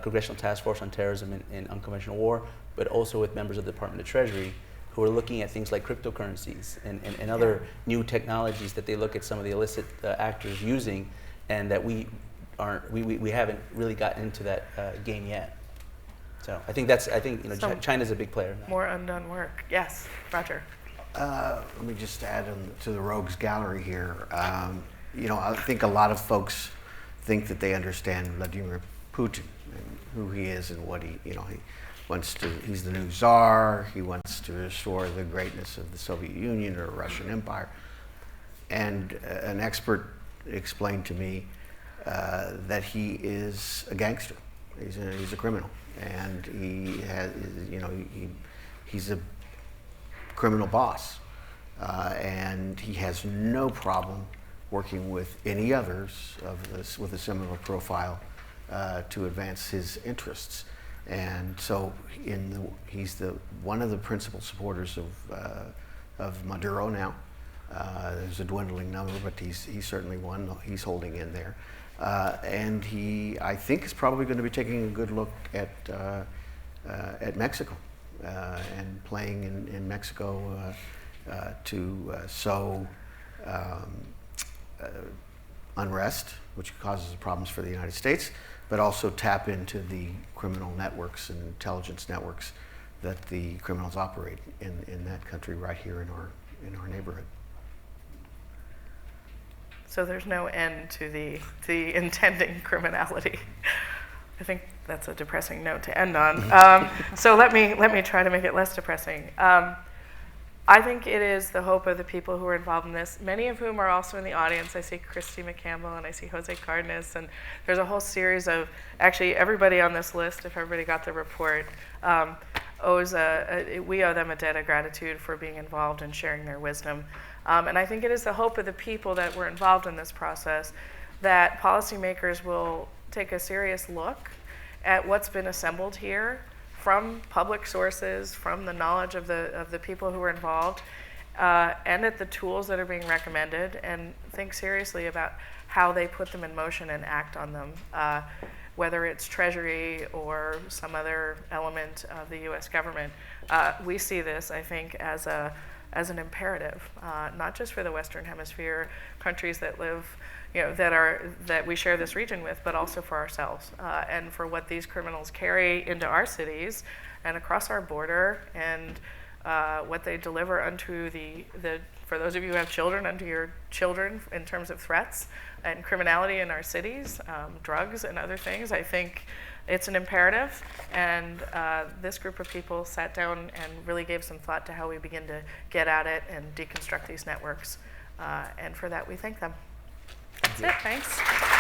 Congressional Task Force on Terrorism and Unconventional War, but also with members of the Department of Treasury who are looking at things like cryptocurrencies and other new technologies that they look at some of the illicit actors using, and that we haven't really gotten into that game yet. So I think China's a big player. More undone work. Yes, Roger. Let me just add to the rogues gallery here. I think a lot of folks think that they understand Vladimir Putin and who he is and what he wants to. He's the new czar. He wants to restore the greatness of the Soviet Union or Russian Empire. And an expert explained to me that he is a gangster. He's a criminal, and he's a criminal boss, and he has no problem working with any others with a similar profile to advance his interests. And so he's one of the principal supporters of Maduro now. There's a dwindling number, but he's certainly one. He's holding in there, and I think is probably going to be taking a good look at Mexico and playing in Mexico to sow unrest, which causes problems for the United States, but also tap into the criminal networks and intelligence networks that the criminals operate in that country right here in our neighborhood. So there's no end to the intending criminality. I think that's a depressing note to end on. So let me try to make it less depressing. I think it is the hope of the people who are involved in this, many of whom are also in the audience. I see Christy McCampbell and I see Jose Cardenas, and there's a whole series of, actually everybody on this list, if everybody got the report, we owe them a debt of gratitude for being involved and sharing their wisdom. And I think it is the hope of the people that were involved in this process that policymakers will take a serious look at what's been assembled here from public sources, from the knowledge of the people who were involved, and at the tools that are being recommended, and think seriously about how they put them in motion and act on them, whether it's Treasury or some other element of the U.S. government. We see this, I think, as an imperative, not just for the Western Hemisphere countries that live, that we share this region with, but also for ourselves, and for what these criminals carry into our cities and across our border, and what they deliver unto for those of you who have children, unto your children in terms of threats and criminality in our cities, drugs and other things. I think it's an imperative, and this group of people sat down and really gave some thought to how we begin to get at it and deconstruct these networks. And for that, we thank them. That's it. Thanks.